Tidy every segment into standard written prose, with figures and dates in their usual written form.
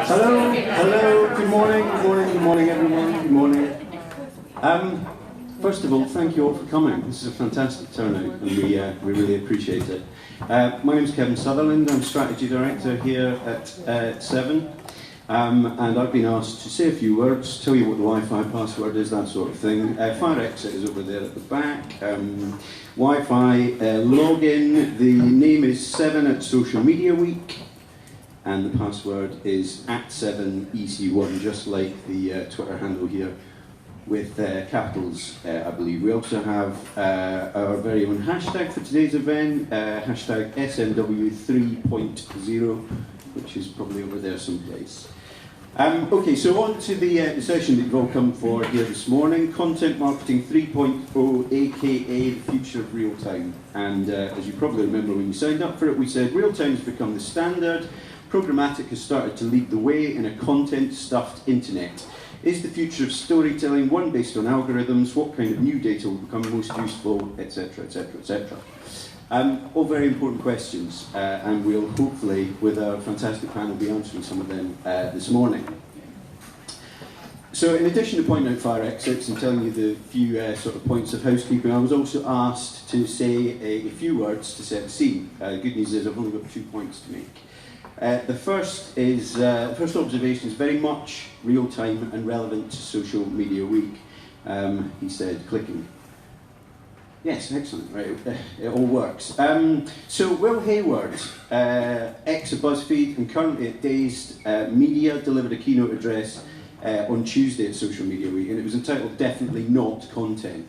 Good morning, everyone. Good morning. First of all, thank you all for coming. This is a fantastic turnout, and we really appreciate it. My name is Kevin Sutherland. I'm Strategy Director here at Seven, and I've been asked to say a few words, tell you what the Wi-Fi password is, that sort of thing. Fire exit is over there at the back. Wi-Fi login. The name is 7 at Social Media Week. And the password is @7EC1, just like the Twitter handle here, with capitals, I believe. We also have our very own hashtag for today's event, hashtag SMW3.0, which is probably over there someplace. Okay, so on to the session that you've all come for here this morning, Content Marketing 3.0, aka the future of real time. And as you probably remember when you signed up for it, we said real time has become the standard. Programmatic has started to lead the way in a content-stuffed internet. Is the future of storytelling one based on algorithms? What kind of new data will become most useful, etc., etc., etc.? All very important questions, and we'll hopefully, with our fantastic panel, be answering some of them this morning. So in addition to pointing out fire exits and telling you the few sort of points of housekeeping, I was also asked to say a few words to set the scene. The good news is I've only got 2 points to make. The first observation is very much real-time and relevant to Social Media Week. He said, clicking. Yes, excellent, right, it all works. So Will Hayward, ex of BuzzFeed and currently at Dazed Media, delivered a keynote address on Tuesday at Social Media Week, and it was entitled Definitely Not Content.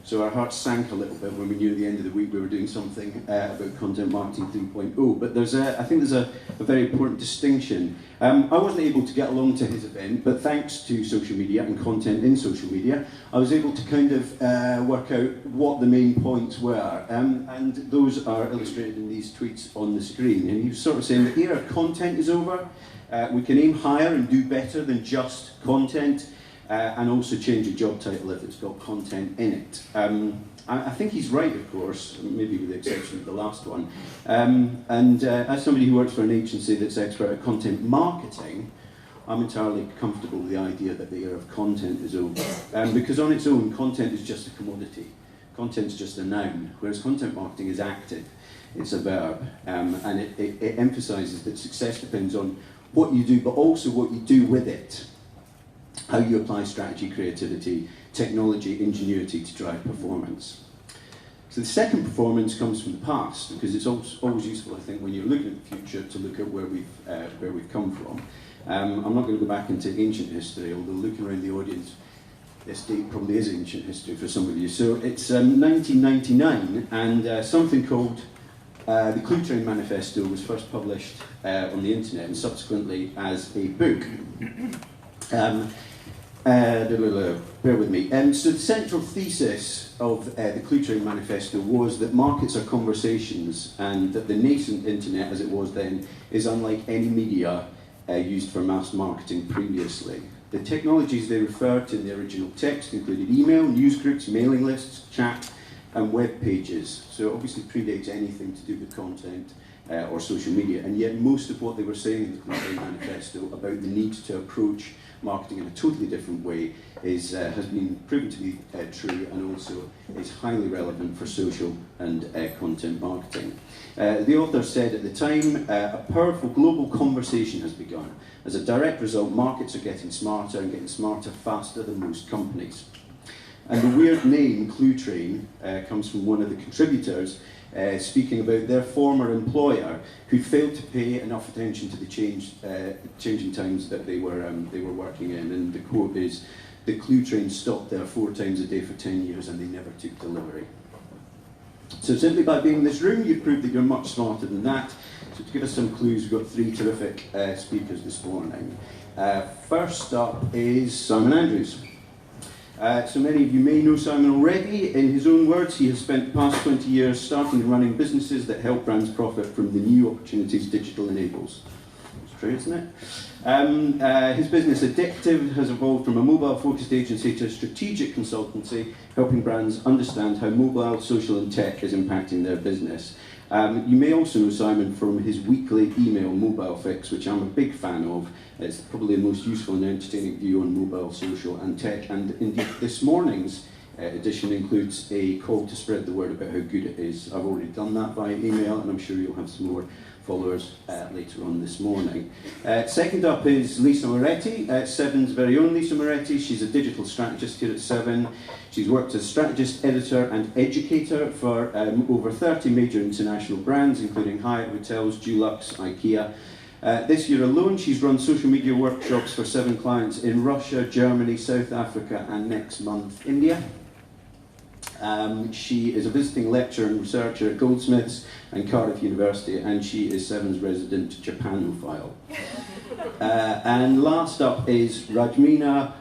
So our hearts sank a little bit when we knew at the end of the week we were doing something about Content Marketing 3.0. But I think there's a very important distinction. I wasn't able to get along to his event, but thanks to social media and content in social media, I was able to kind of work out what the main points were. And those are illustrated in these tweets on the screen. And he was sort of saying the era of content is over. We can aim higher and do better than just content. And also change a job title if it's got content in it. I think he's right, of course, maybe with the exception of the last one. As somebody who works for an agency that's expert at content marketing, I'm entirely comfortable with the idea that the era of content is over. Because on its own, content is just a commodity. Content's just a noun, whereas content marketing is active. It's a verb, and it emphasises that success depends on what you do, but also what you do with it. How you apply strategy, creativity, technology, ingenuity to drive performance. So the second performance comes from the past, because it's always useful, I think, when you're looking at the future to look at where we've come from. I'm not going to go back into ancient history, although looking around the audience, this date probably is ancient history for some of you. So it's 1999, and something called the Clue Train Manifesto was first published on the internet and subsequently as a book. Bear with me. So the central thesis of the Clue Train Manifesto was that markets are conversations, and that the nascent internet, as it was then, is unlike any media used for mass marketing previously. The technologies they referred to in the original text included email, newsgroups, mailing lists, chat, and web pages. So obviously predates anything to do with content or social media, and yet most of what they were saying in the Clue Train Manifesto about the need to approach marketing in a totally different way has been proven to be true, and also is highly relevant for social and content marketing. The author said at the time, a powerful global conversation has begun. As a direct result, markets are getting smarter and getting smarter faster than most companies. And the weird name, Clue Train, comes from one of the contributors speaking about their former employer who failed to pay enough attention to the changing times that they were working in. And the quote is, "The Clue Train stopped there 4 times a day for 10 years and they never took delivery." So simply by being in this room, you've proved that you're much smarter than that. So to give us some clues, we've got 3 terrific speakers this morning. First up is Simon Andrews. So many of you may know Simon already. In his own words, he has spent the past 20 years starting and running businesses that help brands profit from the new opportunities digital enables. It's true, isn't it? His business, Addictive, has evolved from a mobile-focused agency to a strategic consultancy, helping brands understand how mobile, social and tech is impacting their business. You may also know Simon from his weekly email Mobile Fix, which I'm a big fan of. It's probably the most useful and entertaining view on mobile, social and tech, and indeed this morning's edition includes a call to spread the word about how good it is. I've already done that via email, and I'm sure you'll have some more followers later on this morning. Second up is Lisa Moretti, Seven's very own Lisa Moretti. She's a digital strategist here at Seven. She's worked as strategist, editor and educator for over 30 major international brands, including Hyatt Hotels, Dulux, IKEA. This year alone, she's run social media workshops for 7 clients in Russia, Germany, South Africa and next month, India. She is a visiting lecturer and researcher at Goldsmiths and Cardiff University, and she is Seven's resident Japanophile. And last up is Rajmina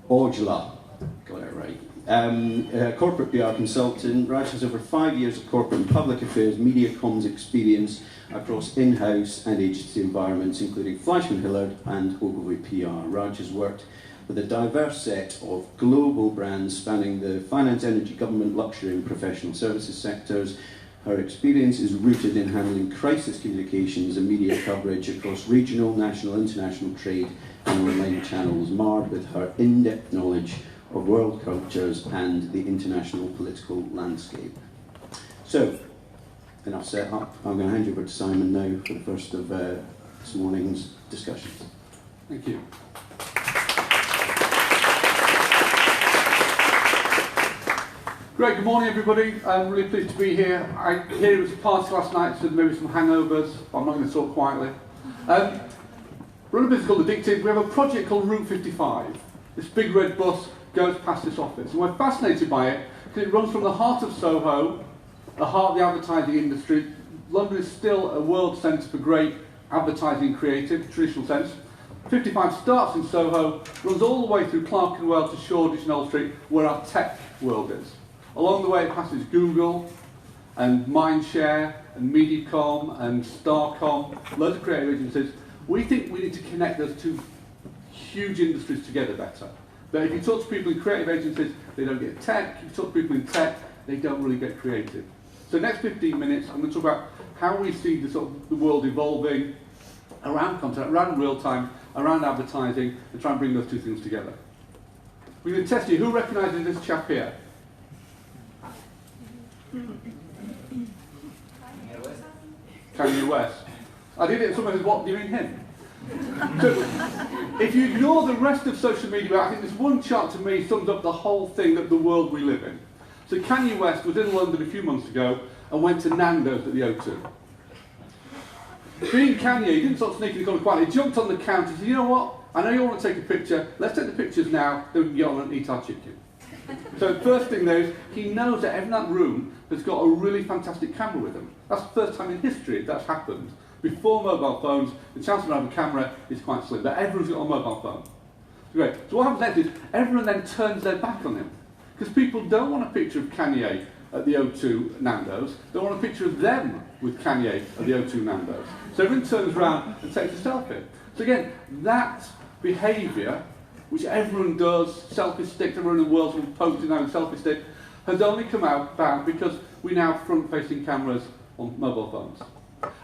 Ojla. Got it right. A corporate PR consultant. Raj has over 5 years of corporate and public affairs media comms experience across in-house and agency environments, including Fleischmann Hillard and Ogilvy PR. Raj has worked with a diverse set of global brands spanning the finance, energy, government, luxury and professional services sectors. Her experience is rooted in handling crisis communications and media coverage across regional, national, international trade and online channels, marred with her in-depth knowledge of world cultures and the international political landscape. So, enough set up. I'm going to hand you over to Simon now for the first of this morning's discussions. Thank you. Great, good morning everybody. I'm really pleased to be here. I hear it was a party last night, so maybe some hangovers, but I'm not going to talk quietly. Run a business called Addictive. We have a project called Route 55. This big red bus goes past this office, and we're fascinated by it because it runs from the heart of Soho, the heart of the advertising industry. London is still a world centre for great advertising creative, traditional sense. 55 starts in Soho, runs all the way through Clerkenwell to Shoreditch and Old Street, where our tech world is. Along the way it passes Google and Mindshare and Mediacom and Starcom, loads of creative agencies. We think we need to connect those two huge industries together better. But if you talk to people in creative agencies, they don't get tech. If you talk to people in tech, they don't really get creative. So next 15 minutes, I'm going to talk about how we see the world evolving around content, around real time, around advertising, and try and bring those two things together. We're going to test you. Who recognises this chap here? Kanye West. I did it and someone said, what, do you mean him? So, if you ignore the rest of social media, I think this one chart to me sums up the whole thing, that the world we live in. So Kanye West was in London a few months ago and went to Nando's at the O2. Being Kanye, he didn't start sneaking in the corner quietly. He jumped on the counter and said, you know what, I know you want to take a picture, let's take the pictures now, then we can get on and eat our chicken. So the first thing there is, he knows that everyone in that room has got a really fantastic camera with them. That's the first time in history that's happened. Before mobile phones, the chance of having a camera is quite slim, but everyone's got a mobile phone. Great. So what happens next is, everyone then turns their back on him. Because people don't want a picture of Kanye at the O2 Nando's, they want a picture of them with Kanye at the O2 Nando's. So everyone turns around and takes a selfie. So again, that behaviour, which everyone does, selfie sticks, everyone in the world's posting now with selfie stick, has only come about because we now have front-facing cameras on mobile phones.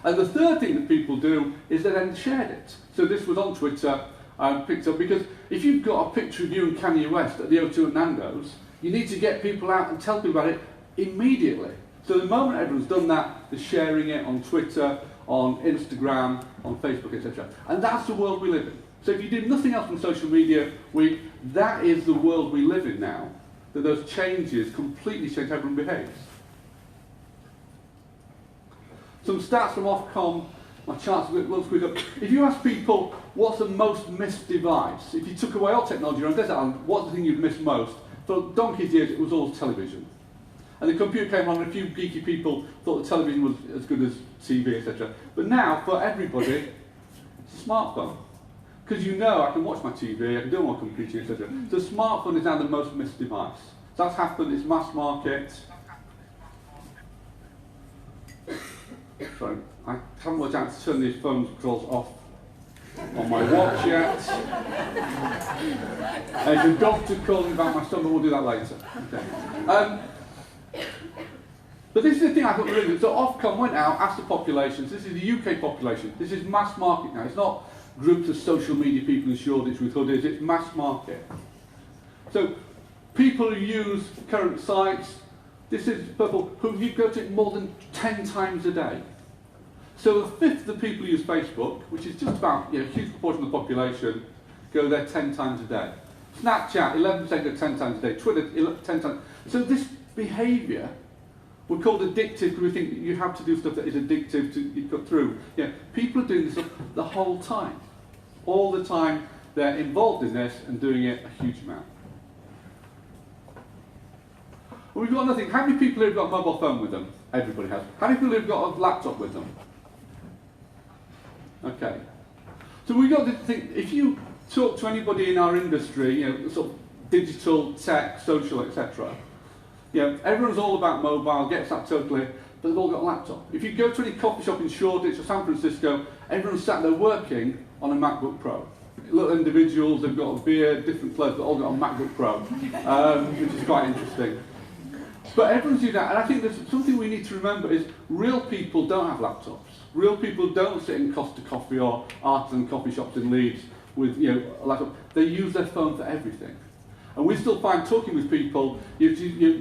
And the third thing that people do is they then shared it. So this was on Twitter, picked up, because if you've got a picture of you and Kanye West at the O2 at Nando's, you need to get people out and tell people about it immediately. So the moment everyone's done that, they're sharing it on Twitter, on Instagram, on Facebook, etc. And that's the world we live in. So if you do nothing else on social media, that is the world we live in now, that those changes completely change how everyone behaves. Some stats from Ofcom, my charts a little squeezed up. If you ask people what's the most missed device, if you took away all technology on Desert Island, what's the thing you'd miss most? For donkey's years, it was all television. And the computer came along and a few geeky people thought the television was as good as TV, etc. But now, for everybody, it's a smartphone. Because you know I can watch my TV, I can do all my computing, etc. So the smartphone is now the most missed device. So that's happened, it's mass market. Sorry, I haven't worked out to turn these phone calls off on my watch yet. There's a doctor calling about my stomach, we'll do that later. Okay. But this is the thing I thought really good. So Ofcom went out, asked the populations, this is the UK population, this is mass market now, it's not groups of social media people in Shoreditch with hoodies, it's mass market. So people who use current sites, this is people who you go to it more than 10 times a day. So a fifth of the people who use Facebook, which is just about a huge proportion of the population, go there 10 times a day. Snapchat, 11% go 10 times a day. Twitter, 10 times. So this behaviour, we're called addictive because we think you have to do stuff that is addictive to put through. People are doing this stuff the whole time. All the time they're involved in this and doing it a huge amount. Well, we've got another thing. How many people here have got a mobile phone with them? Everybody has. How many people have got a laptop with them? Okay. So we've got to think, if you talk to anybody in our industry, sort of digital, tech, social, etc., everyone's all about mobile, gets that totally, but they've all got a laptop. If you go to any coffee shop in Shoreditch or San Francisco, everyone's sat there working on a MacBook Pro. Little individuals, they've got a beard, different clothes, but all got a MacBook Pro, which is quite interesting. But everyone's doing that, and I think there's something we need to remember is real people don't have laptops. Real people don't sit in Costa Coffee or artisan coffee shops in Leeds with a laptop. They use their phone for everything. And we still find talking with people, you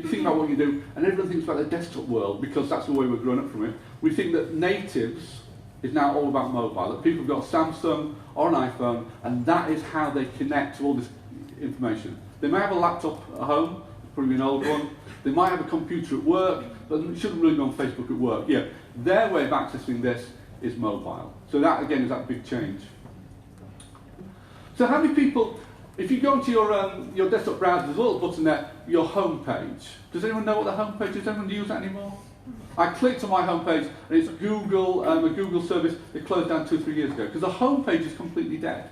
think about what you do, and everyone thinks about the desktop world because that's the way we're growing up from it. We think that natives is now all about mobile, that people have got a Samsung or an iPhone, and that is how they connect to all this information. They may have a laptop at home, probably an old one. They might have a computer at work, but it shouldn't really be on Facebook at work. Their way of accessing this is mobile. So that, again, is that big change. So how many people, if you go into your desktop browser, there's a little button there, your home page. Does anyone know what the home page is? Does anyone use that anymore? I clicked on my home page, and it's Google, a Google service that closed down 2 or 3 years ago, because the home page is completely dead.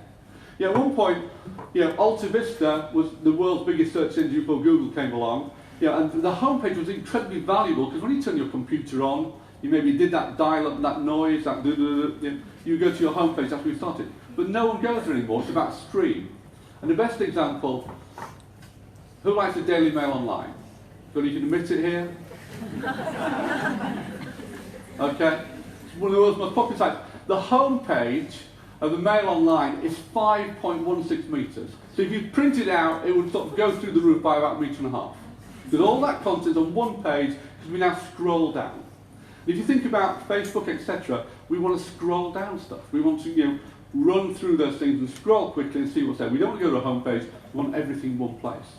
At one point, Alta Vista was the world's biggest search engine before Google came along. And the homepage was incredibly valuable because when you turn your computer on, you maybe did that dial-up, that noise, that you go to your homepage after you started. But no one goes there anymore, it's about stream. And the best example, who likes the Daily Mail online? So you can admit it here? Okay, it's one of the world's most popular sites. The homepage of the Mail Online is 5.16 metres. So if you print it out, it would sort of go through the roof by about 1.5 metres. Because all that content on one page, because we now scroll down. If you think about Facebook, etc., we want to scroll down stuff. We want to run through those things and scroll quickly and see what's there. We don't want to go to a home page, we want everything in one place.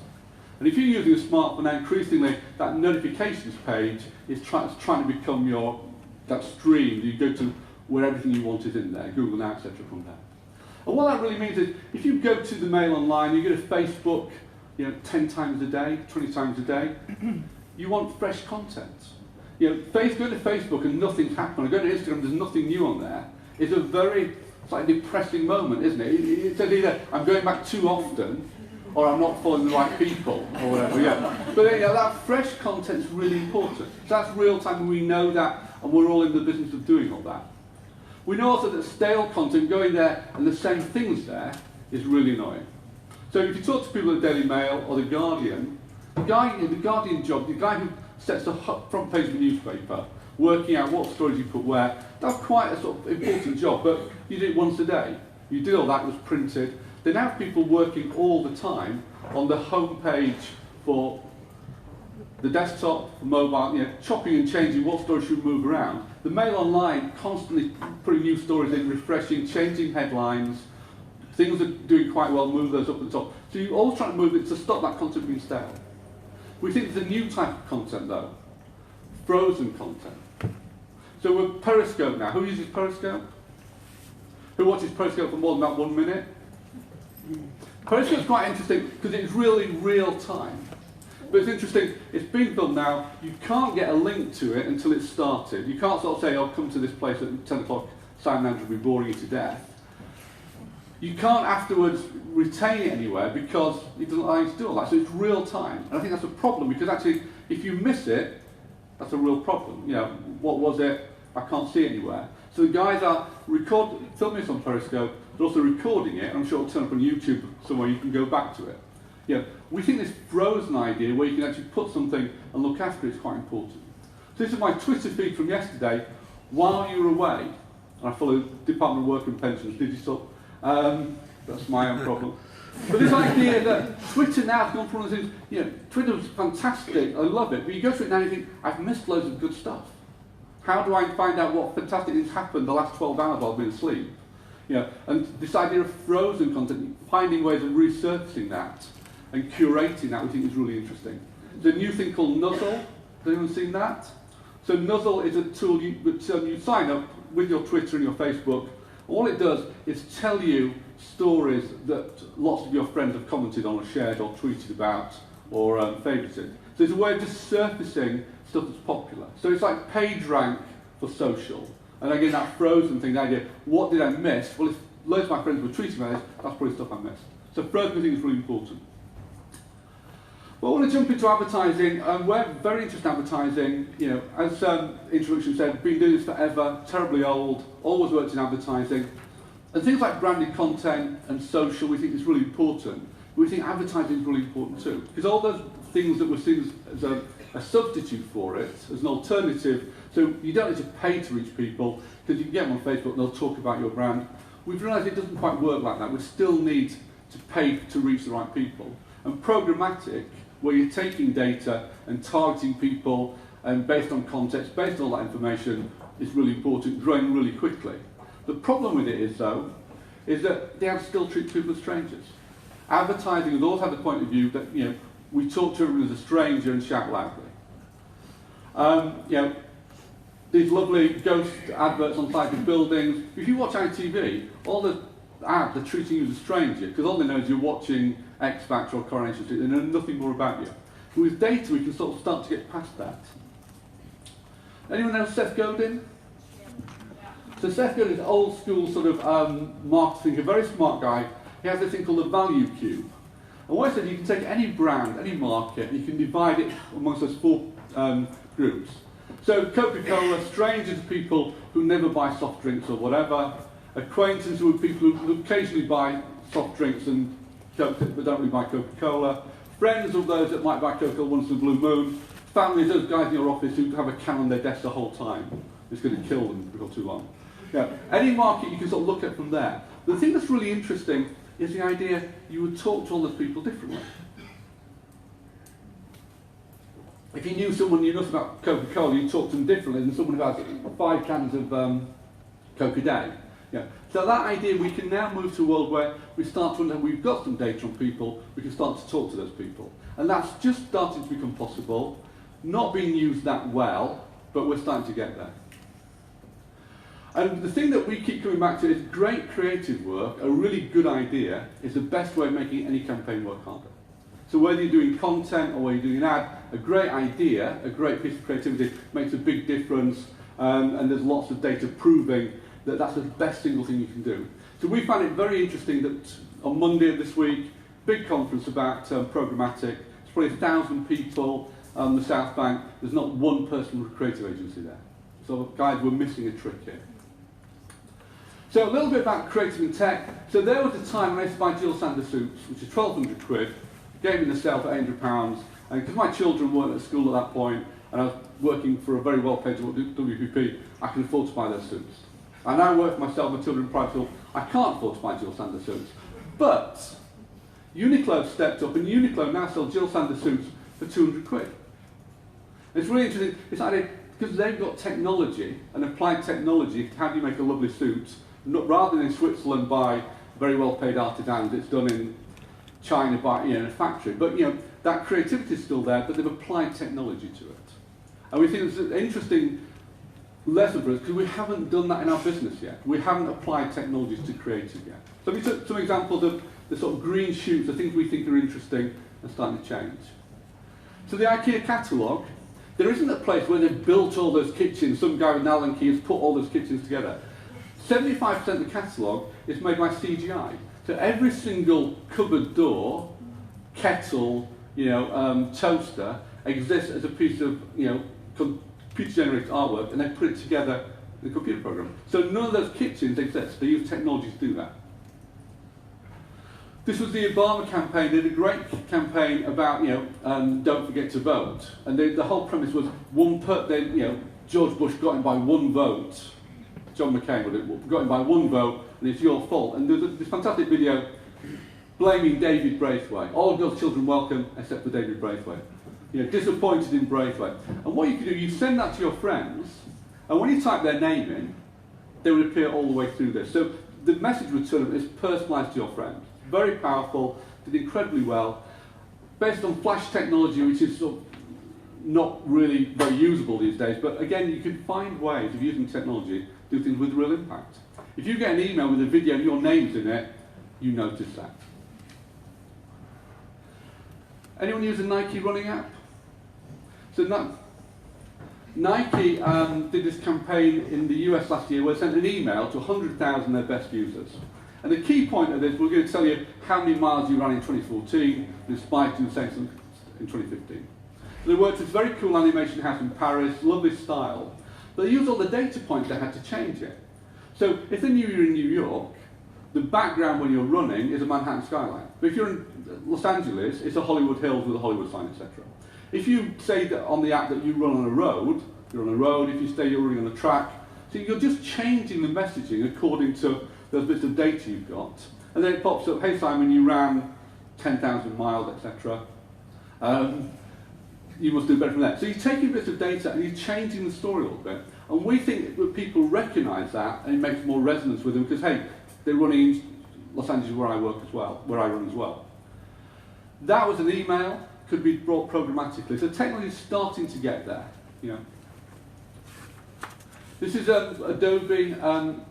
And if you're using a smartphone now, increasingly, that notifications page is trying to become that stream. You go to where everything you want is in there, Google Now, etc. from there. And what that really means is, if you go to the Mail Online, you go to Facebook, 10 times a day, 20 times a day, you want fresh content. Going to Facebook and nothing's happened, or going to Instagram, there's nothing new on there, is a very depressing moment, isn't it? It says either I'm going back too often, or I'm not following the right people, or whatever, But that fresh content's really important. So that's real time, and we know that, and we're all in the business of doing all that. We know also that stale content, going there and the same things there, is really annoying. So if you talk to people at the Daily Mail or the Guardian, the Guardian job, the guy who sets the front page of the newspaper, working out what stories you put where, that's quite a sort of important job, but you do it once a day. You did all that, it was printed. They now have people working all the time on the home page for the desktop, for mobile, chopping and changing what stories should move around. The Mail Online constantly putting new stories in, refreshing, changing headlines. Things are doing quite well, move those up the top. So you're always trying to move it to stop that content being stale. We think there's a new type of content though, frozen content. So we're Periscope now. Who uses Periscope? Who watches Periscope for more than about 1 minute? Periscope's quite interesting because it's really real time. But it's interesting, it's been filmed now, you can't get a link to it until it's started. You can't sort of say, come to this place at 10 o'clock, Simon Andrews will be boring you to death. You can't afterwards retain it anywhere because it doesn't allow you to do all that. So it's real time. And I think that's a problem because actually, if you miss it, that's a real problem. What was it? I can't see it anywhere. So the guys are filming this on Periscope, but also recording it, and I'm sure it'll turn up on YouTube somewhere you can go back to it. We think this frozen idea where you can actually put something and look after it is quite important. So this is my Twitter feed from yesterday, while you were away. And I follow Department of Work and Pensions, digital. That's my own problem. But this idea that Twitter now has gone from one of those things, you know, Twitter was fantastic, I love it, but you go through it now and you think, I've missed loads of good stuff. How do I find out what fantastic things happened the last 12 hours while I've been asleep? You know, and this idea of frozen content, finding ways of resurfacing that and curating that, we think is really interesting. There's a new thing called Nuzzle. Has anyone seen that? So Nuzzle is a tool you sign up with your Twitter and your Facebook. All it does is tell you stories that lots of your friends have commented on or shared or tweeted about or favourited. So it's a way of just surfacing stuff that's popular. So it's like PageRank for social. And again, that frozen thing, the idea, what did I miss? Well, if loads of my friends were tweeting about this, that's probably stuff I missed. So frozen thing is really important. Well, I want to jump into advertising, and we're very interested in advertising. You know, as introduction said, been doing this forever, terribly old, always worked in advertising. And things like branded content and social, we think is really important. We think advertising is really important too, because all those things that were seen as a substitute for it, as an alternative, so you don't need to pay to reach people, because you can get them on Facebook and they'll talk about your brand. We've realised it doesn't quite work like that. We still need to pay to reach the right people. And programmatic, where you're taking data and targeting people, and based on context, based on all that information, is really important, growing really quickly. The problem with it is, though, is that they have to still treat people as strangers. Advertising has always had the point of view that, you know, we talk to everyone as a stranger and shout loudly. You know, these lovely ghost adverts on sides of buildings. If you watch ITV, all the ads are treating you as a stranger, because all they know is you're watching X Factor or Coronation Street. They know nothing more about you. But with data, we can sort of start to get past that. Anyone know Seth Godin? So Seth Godin is an old school sort of marketing, a very smart guy. He has this thing called the value cube. And what he said, you can take any brand, any market, and you can divide it amongst those four groups. So Coca-Cola, strangers to people who never buy soft drinks or whatever. Acquaintances with people who occasionally buy soft drinks and Coke, but don't really buy Coca-Cola. Friends of those that might buy Coca-Cola once in a blue moon. Families, those guys in your office who have a can on their desk the whole time. It's going to kill them before too long. Yeah, any market you can sort of look at from there. The thing that's really interesting is the idea you would talk to all those people differently. If you knew someone knew nothing about Coca-Cola, you'd talk to them differently than someone who has 5 cans of Coke a day. Yeah. So that idea, we can now move to a world where we start to understand we've got some data on people, we can start to talk to those people. And that's just starting to become possible, not being used that well, but we're starting to get there. And the thing that we keep coming back to is great creative work, a really good idea, is the best way of making any campaign work harder. So whether you're doing content or whether you're doing an ad, a great idea, a great piece of creativity makes a big difference, and there's lots of data proving that that's the best single thing you can do. So we found it very interesting that on Monday of this week, big conference about programmatic, it's probably 1,000 people on the South Bank, there's not one person with a creative agency there. So guys, we're missing a trick here. So a little bit about creative and tech. So there was a time when I used to buy Jill Sander suits, which is 1,200 quid, gave me the sale for £800, and because my children weren't at school at that point, and I was working for a very well-paid WPP, I can afford to buy those suits. I now work for myself, my children in private school, I can't afford to buy Jill Sander suits. But Uniqlo stepped up, and Uniqlo now sells Jill Sander suits for 200 quid. It's really interesting, it's like because they've got technology, and applied technology, how do you make a lovely suit? Rather than in Switzerland by very well-paid artisans, it's done in China by in a factory. But that creativity is still there, but they've applied technology to it. And we think it's an interesting lesson for us because we haven't done that in our business yet. We haven't applied technologies to creative yet. So we took some examples of the sort of green shoots, the things we think are interesting and starting to change. So the IKEA catalogue, there isn't a place where they've built all those kitchens, some guy with an Allen key has put all those kitchens together. 75% of the catalogue is made by CGI. So every single cupboard door, kettle, toaster exists as a piece of computer-generated artwork, and they put it together in a computer program. So none of those kitchens exist. They use technology to do that. This was the Obama campaign. They did a great campaign about, don't forget to vote. And the whole premise was George Bush got in by one vote. John McCain got in by one vote, and it's your fault. And there's this fantastic video blaming David Braithwaite. All girls, children welcome, except for David Braithwaite. Disappointed in Braithwaite. And what you can do, you send that to your friends, and when you type their name in, they will appear all the way through this. So the message return is personalised to your friends. Very powerful, did incredibly well, based on flash technology, which is sort of not really very usable these days, but again, you can find ways of using technology to do things with real impact. If you get an email with a video and your name's in it, you notice that. Anyone use a Nike running app? So Nike did this campaign in the US last year where they sent an email to 100,000 of their best users. And the key point of this, we're going to tell you how many miles you ran in 2014, and it spiked in the same in 2015. So they worked this very cool animation house in Paris, lovely style. But they used all the data points they had to change it. So if they knew you're in New York, the background when you're running is a Manhattan skyline. But if you're in Los Angeles, it's a Hollywood Hills with a Hollywood sign, etc. If you say that on the app that you run on a road, you're on a road. If you say you're running on a track, so you're just changing the messaging according to those bits of data you've got. And then it pops up, hey Simon, you ran 10,000 miles, etc. You must do better from there. So you're taking bits of data and you're changing the story a little bit. And we think that people recognise that and it makes more resonance with them because, hey, they're running in Los Angeles where I work as well, where I run as well. That was an email, could be brought programmatically. So technology is starting to get there. This is Adobe.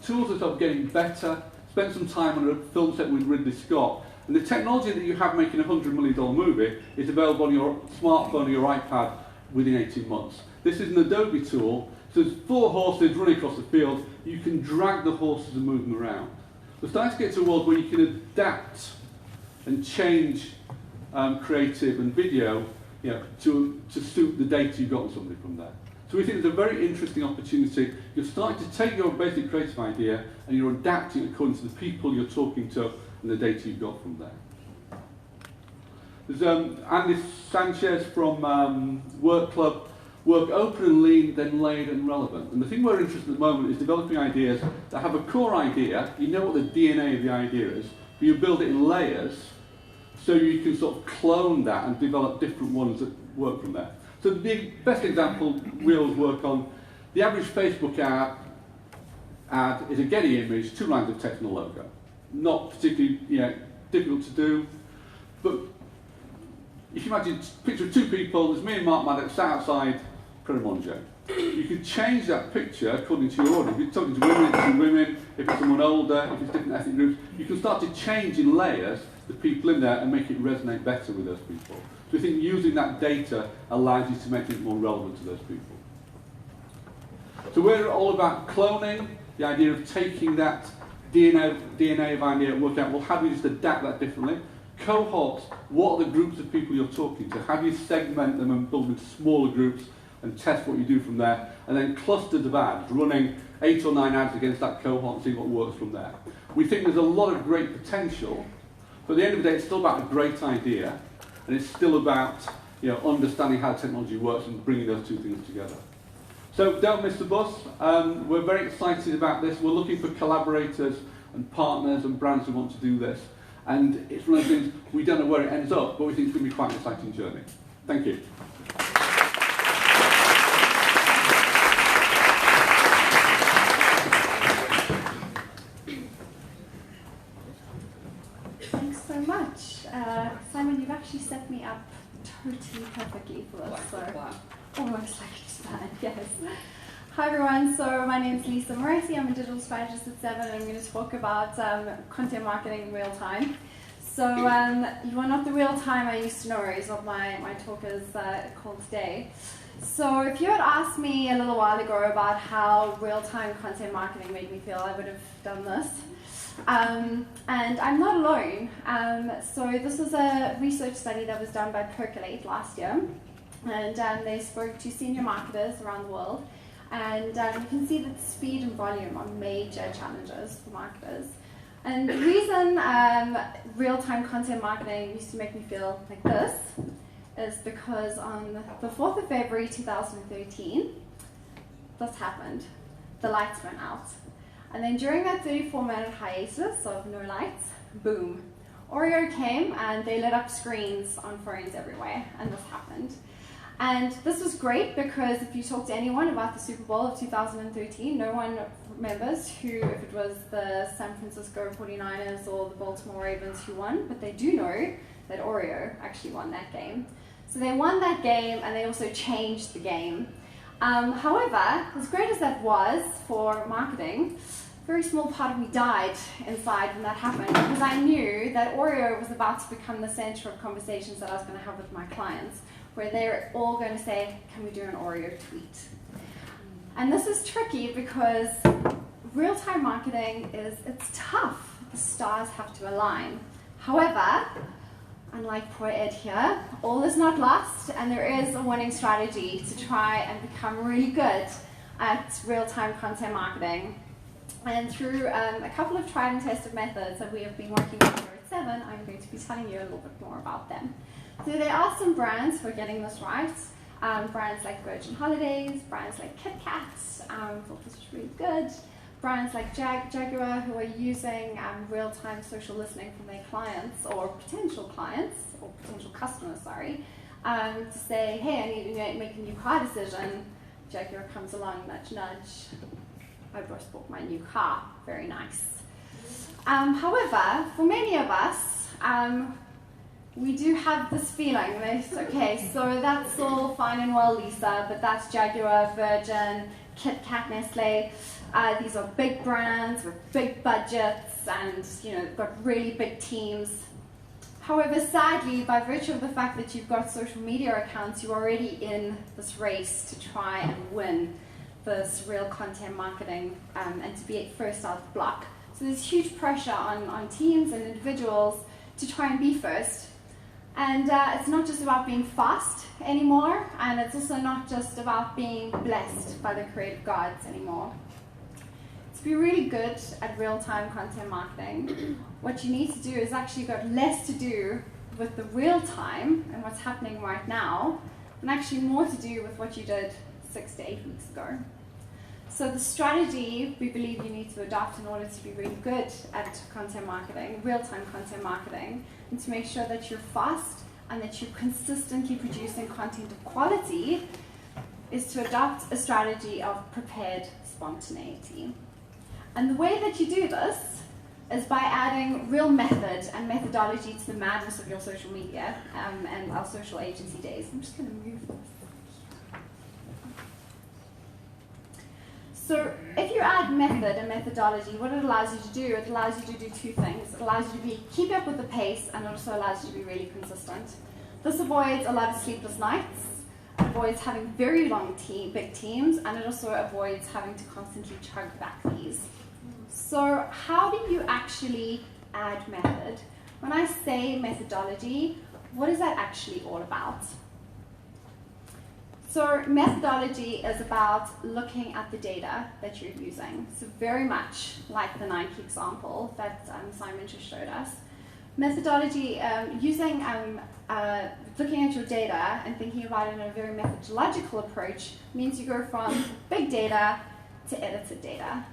Tools are sort of getting better. Spent some time on a film set with Ridley Scott. And the technology that you have making a $100 million movie is available on your smartphone or your iPad within 18 months. This is an Adobe tool. So there's 4 horses running across the field. You can drag the horses and move them around. We're starting to get to a world where you can adapt and change creative and video to suit the data you've got on somebody from there. So we think it's a very interesting opportunity. You're starting to take your basic creative idea and you're adapting according to the people you're talking to and the data you've got from there. There's Andy Sanchez from Work Club. Work open and lean, then layered and relevant. And the thing we're interested in at the moment is developing ideas that have a core idea, you know what the DNA of the idea is, but you build it in layers so you can sort of clone that and develop different ones that work from there. So the best example we always work on, the average Facebook ad is a Getty image, 2 lines of text and a logo. Not particularly difficult to do, but if you imagine a picture of 2 people, there's me and Mark Maddox sat outside Cremonjo. You can change that picture according to your audience. If you're talking to women, it's women. If it's someone older, if it's different ethnic groups, you can start to change in layers the people in there and make it resonate better with those people. So we think using that data allows you to make things more relevant to those people. So we're all about cloning, the idea of taking that DNA of idea and work out, well, how do we just adapt that differently? Cohorts, what are the groups of people you're talking to? How do you segment them and build into smaller groups and test what you do from there? And then clusters of ads, running 8 or 9 ads against that cohort and see what works from there. We think there's a lot of great potential, but at the end of the day, it's still about a great idea, and it's still about understanding how technology works and bringing those 2 things together. So don't miss the bus. We're very excited about this. We're looking for collaborators and partners and brands who want to do this. And it's one of the things, we don't know where it ends up, but we think it's going to be quite an exciting journey. Thank you. Thanks so much. Simon, you've actually set me up totally perfectly for this. Almost like a plan, yes. Hi everyone, so my name is Lisa Moresi. I'm a digital strategist at Seven, and I'm going to talk about content marketing in real time. So you are not the real time I used to know is what my talk is called today. So if you had asked me a little while ago about how real-time content marketing made me feel, I would have done this. And I'm not alone. So this was a research study that was done by Percolate last year. And they spoke to senior marketers around the world. And you can see that speed and volume are major challenges for marketers. And the reason real-time content marketing used to make me feel like this is because on the 4th of February 2013, this happened. The lights went out. And then during that 34-minute hiatus of no lights, boom, Oreo came and they lit up screens on phones everywhere, and this happened. And this was great because if you talk to anyone about the Super Bowl of 2013, no one remembers who, if it was the San Francisco 49ers or the Baltimore Ravens who won, but they do know that Oreo actually won that game. So they won that game and they also changed the game. However, as great as that was for marketing, a very small part of me died inside when that happened because I knew that Oreo was about to become the center of conversations that I was going to have with my clients, where they're all going to say, can we do an Oreo tweet? And this is tricky because real-time marketing it's tough. The stars have to align. However, unlike poor Ed here, all is not lost, and there is a winning strategy to try and become really good at real-time content marketing. And through a couple of tried and tested methods that we have been working with here at 7, I'm going to be telling you a little bit more about them. So there are some brands for getting this right. Brands like Virgin Holidays, brands like Kit Kat, thought this was really good. Brands like Jaguar, who are using real-time social listening from their clients or potential customers, to say, hey, I need to make a new car decision. Jaguar comes along, nudge, nudge. I just bought my new car, very nice. However, for many of us, we do have this feeling that, okay, so that's all fine and well, Lisa, but that's Jaguar, Virgin, Kit Kat, Nestle. These are big brands with big budgets and, they've got really big teams. However, sadly, by virtue of the fact that you've got social media accounts, you're already in this race to try and win this real content marketing and to be first out the block. So there's huge pressure on teams and individuals to try and be first. And it's not just about being fast anymore, and it's also not just about being blessed by the creative gods anymore. To be really good at real-time content marketing, what you need to do is actually got less to do with the real time and what's happening right now, and actually more to do with what you did 6 to 8 weeks ago. So the strategy we believe you need to adopt in order to be really good at content marketing, real-time content marketing, and to make sure that you're fast and that you're consistently producing content of quality, is to adopt a strategy of prepared spontaneity. And the way that you do this is by adding real method and methodology to the madness of your social media and our social agency days. I'm just going to move this. So if you add method and methodology, what it allows you to do, it allows you to do two things. It allows you to keep up with the pace, and it also allows you to be really consistent. This avoids a lot of sleepless nights, it avoids having very long big teams, and it also avoids having to constantly chug back these. So how do you actually add method? When I say methodology, what is that actually all about? So methodology is about looking at the data that you're using. So very much like the Nike example that Simon just showed us. Methodology, looking at your data and thinking about it in a very methodological approach means you go from big data to edited data.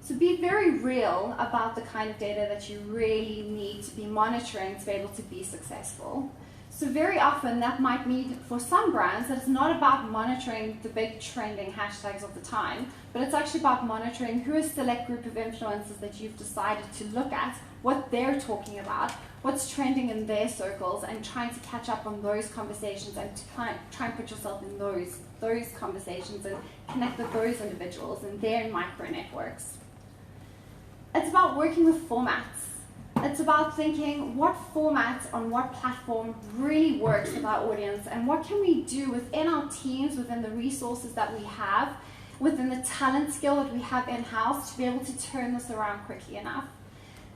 So be very real about the kind of data that you really need to be monitoring to be able to be successful. So very often that might mean for some brands that it's not about monitoring the big trending hashtags of the time, but it's actually about monitoring who is a select group of influencers that you've decided to look at, what they're talking about, what's trending in their circles, and trying to catch up on those conversations and to try and put yourself in those conversations and connect with those individuals and their micro networks. It's about working with formats. It's about thinking what format on what platform really works with our audience, and what can we do within our teams, within the resources that we have, within the talent skill that we have in-house to be able to turn this around quickly enough.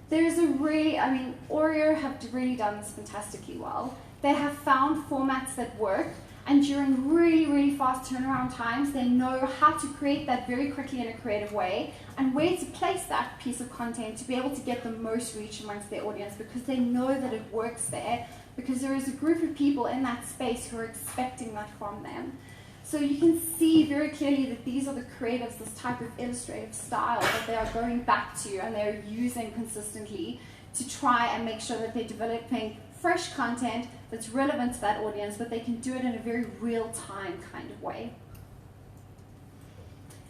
There's Oreo have really done this fantastically well. They have found formats that work, And during really, really fast turnaround times, they know how to create that very quickly in a creative way and where to place that piece of content to be able to get the most reach amongst their audience, because they know that it works there, because there is a group of people in that space who are expecting that from them. So you can see very clearly that these are the creatives, this type of illustrative style that they are going back to and they're using consistently to try and make sure that they're developing fresh content that's relevant to that audience, but they can do it in a very real-time kind of way.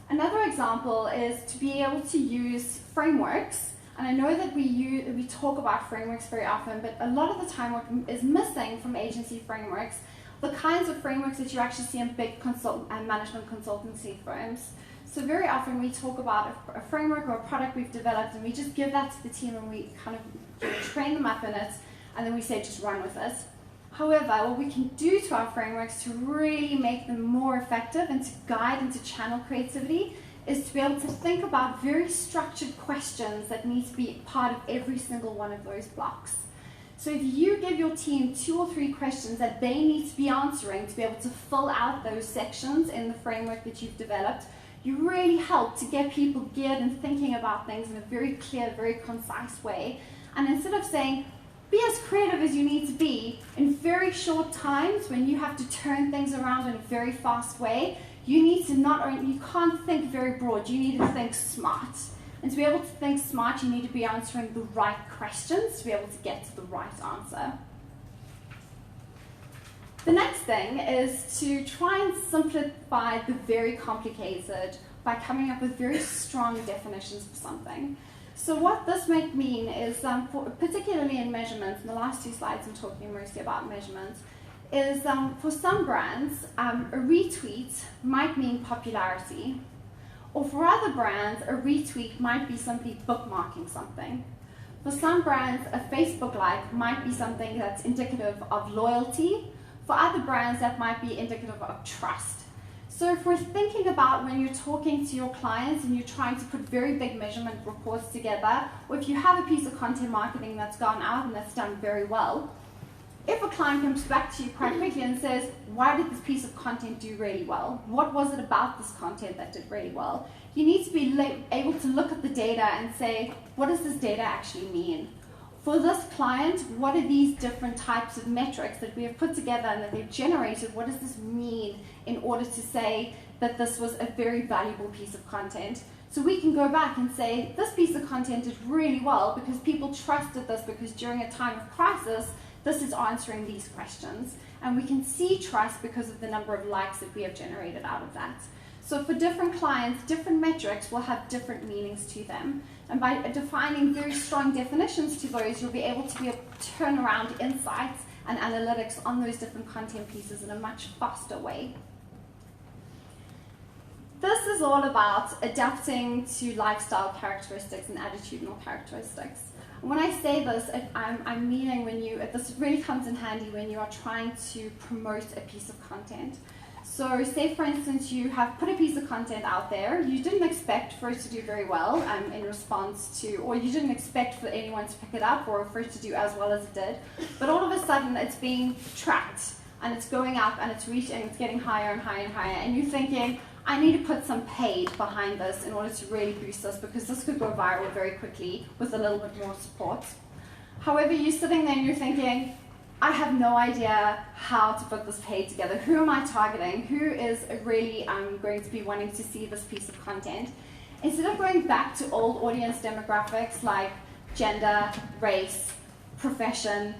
Another example is to be able to use frameworks. And I know that we talk about frameworks very often, but a lot of the time what is missing from agency frameworks, the kinds of frameworks that you actually see in big management consultancy firms. So very often we talk about a framework or a product we've developed, and we just give that to the team and we kind of train them up in it, and then we say just run with it. However, what we can do to our frameworks to really make them more effective and to guide and to channel creativity is to be able to think about very structured questions that need to be part of every single one of those blocks. So if you give your team 2 or 3 questions that they need to be answering to be able to fill out those sections in the framework that you've developed, you really help to get people geared and thinking about things in a very clear, very concise way. And instead of saying, be as creative as you need to be in very short times when you have to turn things around in a very fast way, you need to you can't think very broad, you need to think smart. And to be able to think smart, you need to be answering the right questions to be able to get to the right answer. The next thing is to try and simplify the very complicated by coming up with very strong definitions for something. So what this might mean is, particularly in measurements, in the last 2 slides I'm talking mostly about measurements, is for some brands, a retweet might mean popularity. Or for other brands, a retweet might be simply bookmarking something. For some brands, a Facebook like might be something that's indicative of loyalty. For other brands, that might be indicative of trust. So if we're thinking about when you're talking to your clients and you're trying to put very big measurement reports together, or if you have a piece of content marketing that's gone out and that's done very well, if a client comes back to you quite quickly and says, why did this piece of content do really well? What was it about this content that did really well? You need to be able to look at the data and say, what does this data actually mean? For this client, what are these different types of metrics that we have put together and that they've generated? What does this mean in order to say that this was a very valuable piece of content? So we can go back and say, this piece of content did really well because people trusted this, because during a time of crisis, this is answering these questions. And we can see trust because of the number of likes that we have generated out of that. So for different clients, different metrics will have different meanings to them. And by defining very strong definitions to those, you'll be able to turn around insights and analytics on those different content pieces in a much faster way. This is all about adapting to lifestyle characteristics and attitudinal characteristics. When I say this, I'm meaning this really comes in handy when you are trying to promote a piece of content. So say, for instance, you have put a piece of content out there. You didn't expect for it to do very well in response to, or you didn't expect for anyone to pick it up or for it to do as well as it did. But all of a sudden, it's being tracked, and it's going up, and it's reaching, it's getting higher and higher and higher. And you're thinking, I need to put some paid behind this in order to really boost this, because this could go viral very quickly with a little bit more support. However, you're sitting there and you're thinking, I have no idea how to put this paid together. Who am I targeting? Who is really going to be wanting to see this piece of content? Instead of going back to old audience demographics like gender, race, profession,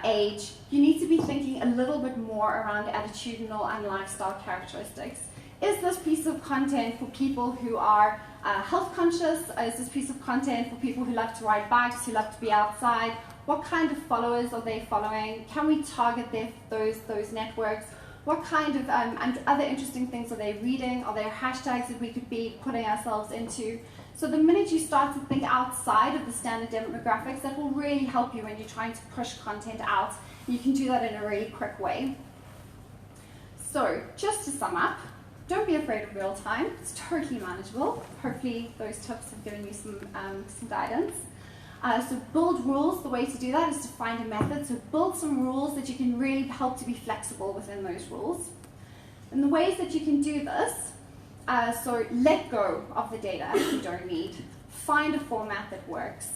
age, you need to be thinking a little bit more around attitudinal and lifestyle characteristics. Is this piece of content for people who are health conscious? Is this piece of content for people who love to ride bikes, who love to be outside? What kind of followers are they following? Can we target those networks? What kind of and other interesting things are they reading? Are there hashtags that we could be putting ourselves into? So the minute you start to think outside of the standard demographics, that will really help you when you're trying to push content out. You can do that in a really quick way. So just to sum up, don't be afraid of real time. It's totally manageable. Hopefully those tips have given you some guidance. So build rules, the way to do that is to find a method. So build some rules that you can really help to be flexible within those rules. And the ways that you can do this, so let go of the data you don't need, find a format that works,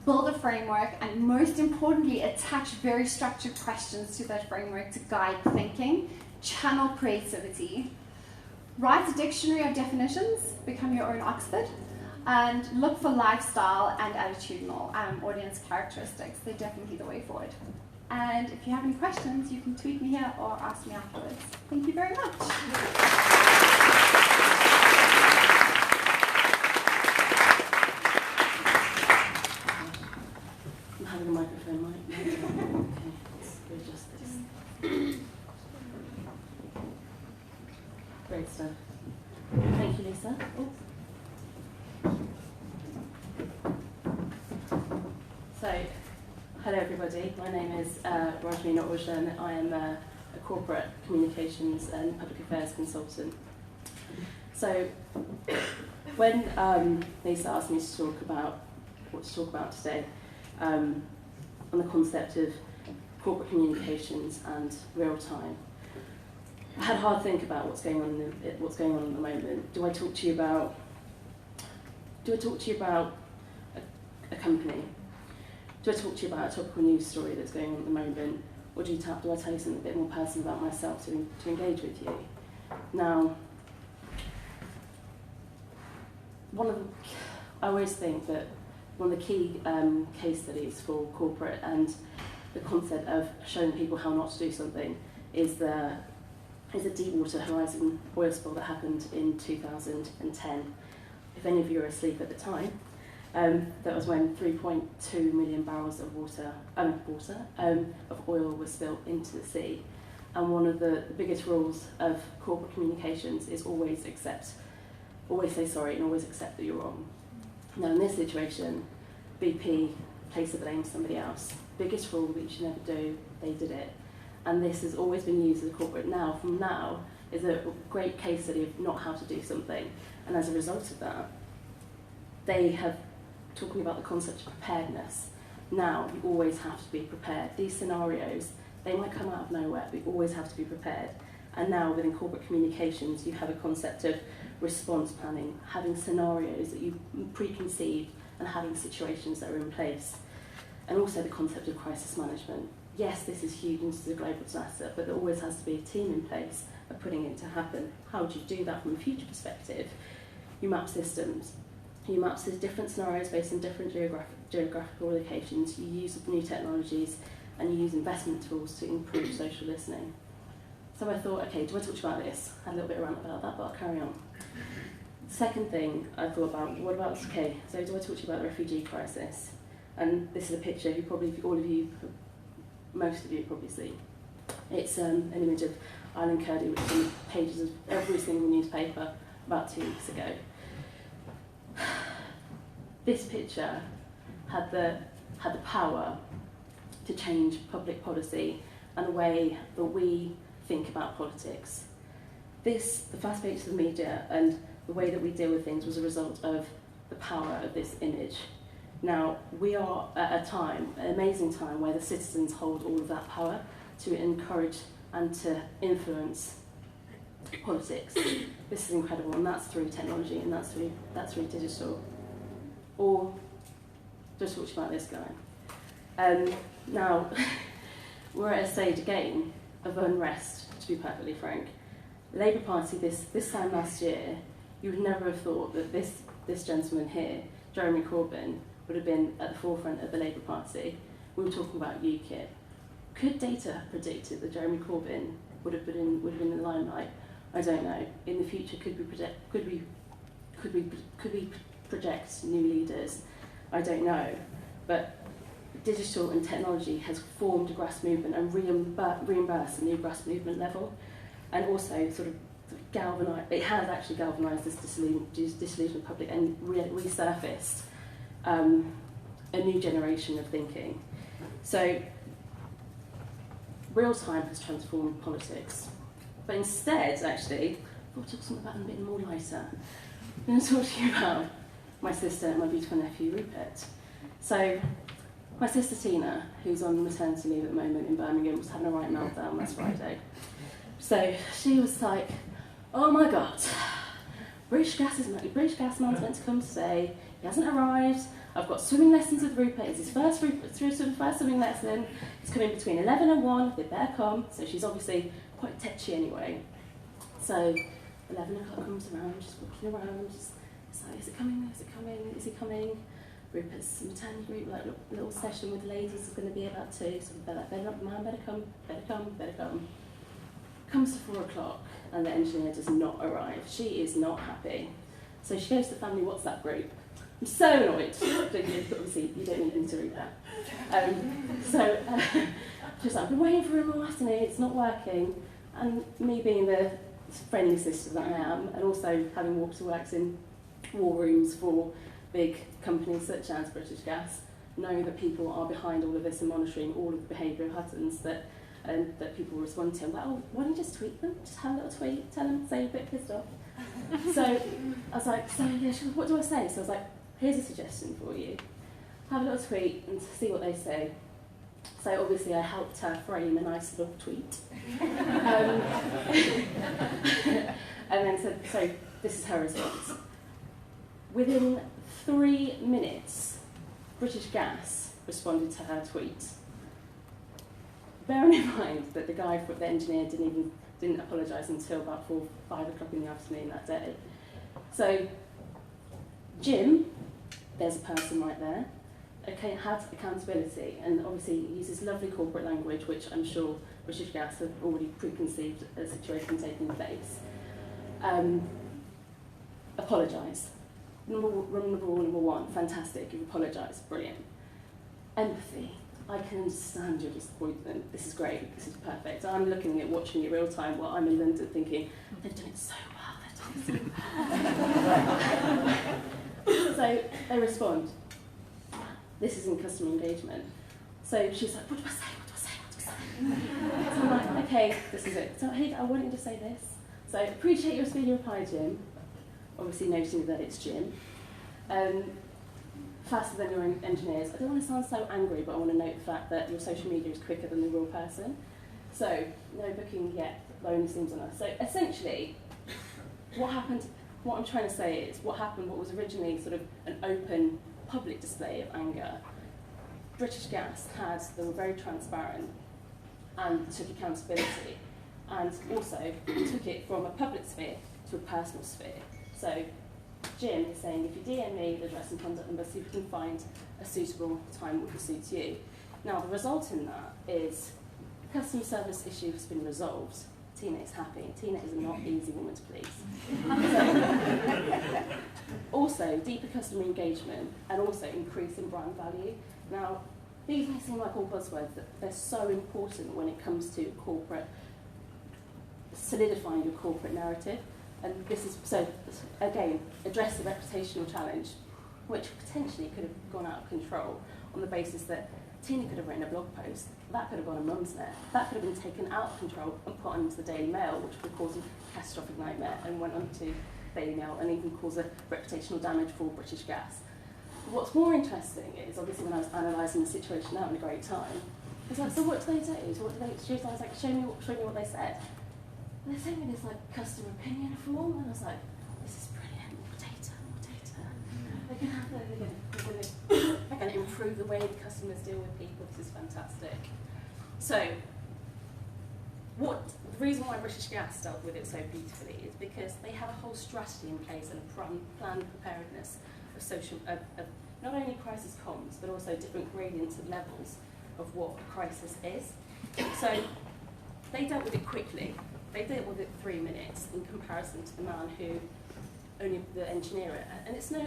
build a framework, and most importantly, attach very structured questions to that framework to guide thinking, channel creativity. Write a dictionary of definitions, become your own Oxford, and look for lifestyle and attitudinal audience characteristics. They're definitely the way forward. And if you have any questions, you can tweet me here or ask me afterwards. Thank you very much. I'm having a microphone mic. Okay, let's readjust this. Great stuff. Thank you, Lisa. So, hello everybody. My name is Rajmina Orjan. I am a corporate communications and public affairs consultant. So, when Lisa asked me to talk about what to talk about today, on the concept of corporate communications and real time, I had a hard think about what's going on at the moment. Do I talk to you about a company? Do I talk to you about a topical news story that's going on at the moment, or do I tell you something a bit more personal about myself to engage with you? Now, I always think that one of the key case studies for corporate and the concept of showing people how not to do something is a Deepwater Horizon oil spill that happened in 2010. If any of you were asleep at the time, that was when 3.2 million barrels of oil was spilled into the sea. And one of the biggest rules of corporate communications is always say sorry and always accept that you're wrong. Now in this situation, BP placed the blame on somebody else. Biggest rule that you should never do, they did it. And this has always been used as a corporate now is a great case study of not how to do something. And as a result of that, they have talking about the concept of preparedness. Now, you always have to be prepared. These scenarios, they might come out of nowhere, but you always have to be prepared. And now within corporate communications, you have a concept of response planning, having scenarios that you preconceive and having situations that are in place. And also the concept of crisis management. Yes, this is huge and this is a global disaster, but there always has to be a team in place of putting it to happen. How do you do that from a future perspective? You map systems. You map different scenarios based on different geographical locations. You use new technologies and you use investment tools to improve social listening. So I thought, okay, do I talk to you about this? I had a little bit of rant about that, but I'll carry on. Second thing I thought about, so do I talk to you about the refugee crisis? And this is a picture most of you probably see. It's an image of Island Kurdi, which is on the pages of every single newspaper about 2 weeks ago. This picture had the power to change public policy and the way that we think about politics. The fast pace of the media and the way that we deal with things was a result of the power of this image. Now, we are at an amazing time, where the citizens hold all of that power to encourage and to influence politics. This is incredible, and that's through technology, and that's through digital. Or just talk to you about this guy. Now, we're at a stage again of unrest, to be perfectly frank. The Labour Party this time last year, you would never have thought that this gentleman here, Jeremy Corbyn, would have been at the forefront of the Labour Party. We were talking about UKIP. Could data have predicted that Jeremy Corbyn would have been in the limelight? I don't know. In the future, could we project new leaders? I don't know. But digital and technology has formed a grass movement and reimbursed a new grass movement level, and also sort of galvanised. It has actually galvanised this disillusioned public and resurfaced a new generation of thinking. So real time has transformed politics. But instead, actually, I'll talk something about them a bit more lighter. I'm going to talk to you about my sister and my beautiful nephew, Rupert. So So my sister Tina, who's on maternity leave at the moment in Birmingham, was having a right meltdown last Friday. So she was like, oh my God, British Gas man's meant to come today. He hasn't arrived. I've got swimming lessons with Rupert. It's his first swimming lesson. He's coming between 11 and 1. They better come. So she's obviously quite tetchy anyway. So 11 o'clock comes around, just walking around. Just, it's like, is it coming? Is it coming? Is he coming? Rupert's maternity group, like little session with the ladies is going to be about 2. So they're like, better come. Comes to 4 o'clock and the engineer does not arrive. She is not happy. So she goes to the family WhatsApp group. I'm so annoyed. Obviously, you don't need me to read that. She's like, I've been waiting for him all afternoon, it's not working. And me being the friendly sister that I am, and also having walked to works in war rooms for big companies such as British Gas, know that people are behind all of this and monitoring all of the behavioural patterns that people respond to. I'm like, oh, why don't you just tweet them? Just have a little tweet, tell them, say you're a bit pissed off. So I was like, she goes, what do I say? So I was like, here's a suggestion for you. Have a little tweet and see what they say. So obviously I helped her frame a nice little tweet. And then said, so this is her response. Within 3 minutes, British Gas responded to her tweet. Bearing in mind that the engineer didn't apologise until about 4, 5 o'clock in the afternoon that day. So Jim, there's a person right there, okay, has accountability and obviously uses lovely corporate language, which I'm sure British Gas have already preconceived a situation taking place. Apologise. Number one, fantastic, you've apologised, brilliant. Empathy. I can understand your disappointment. This is great. This is perfect. I'm looking at watching it real time while I'm in London thinking, they've done it so well. So they respond. This is in customer engagement. So she's like, what do I say? So I'm like, okay, this is it. So hey, I want you to say this. So appreciate your speedy reply, Jim. Obviously noting that it's Jim. Faster than your engineers. I don't want to sound so angry, but I want to note the fact that your social media is quicker than the real person. So, no booking yet, loan seems on us. So essentially, what happened, what I'm trying to say is, what was originally sort of an open public display of anger, British Gas they were very transparent and took accountability, and also took it from a public sphere to a personal sphere. So Jim is saying, if you DM me the address and contact number, see if we can find a suitable time which suits you. Now, the result in that is customer service issue has been resolved. Tina is happy. Tina is a not easy woman to please. Also, deeper customer engagement and also increase in brand value. Now, these may seem like all buzzwords, but they're so important when it comes to solidifying your corporate narrative. And this is, so again, address the reputational challenge, which potentially could have gone out of control on the basis that Tina could have written a blog post, that could have gone on Mumsnet, that could have been taken out of control and put onto the Daily Mail, which would cause a catastrophic nightmare, and went onto Daily Mail and even cause a reputational damage for British Gas. What's more interesting is, obviously when I was analysing the situation now in a great time, I was like, so what do they do? So what do they choose? I was like, show me what they said. And they sent me this like customer opinion form, and I was like, this is brilliant, more data. They're going to improve the way the customers deal with people. This is fantastic. So, the reason why British Gas dealt with it so beautifully is because they have a whole strategy in place and a planned preparedness of not only crisis comms, but also different gradients and levels of what a crisis is. So, they dealt with it quickly. They dealt with it 3 minutes in comparison to the man who only the engineer. And it's no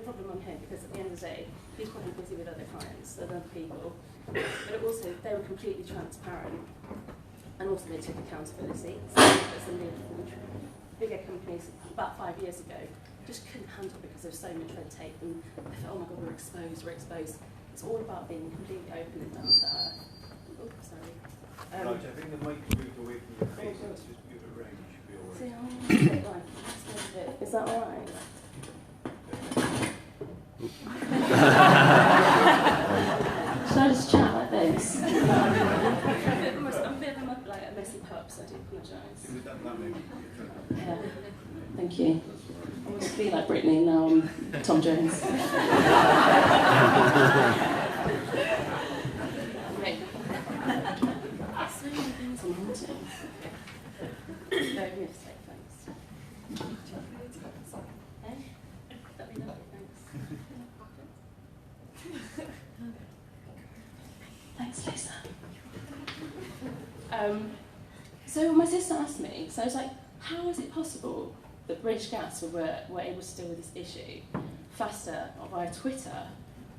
problem on him, because at the end of the day, he's probably busy with other clients, other people. But also, they were completely transparent, and also they took accountability. Some bigger companies about 5 years ago just couldn't handle it because there's so much red tape, and they thought, oh my God, we're exposed. It's all about being completely open and down to earth. Oh, sorry. Right, I think the mic moved away from your face. Let's just give it a ring. It should be all right. Is that all right? play some pups, I do apologise. That may be Yeah, thank you. I want to be like Britney, now I'm Tom Jones. Okay. So many things I'm wanting. No, we have to take thanks. Eh? That'd be lovely, thanks. Thanks, Lisa. So my sister asked me, so I was like, how is it possible that British Gas were able to deal with this issue faster via Twitter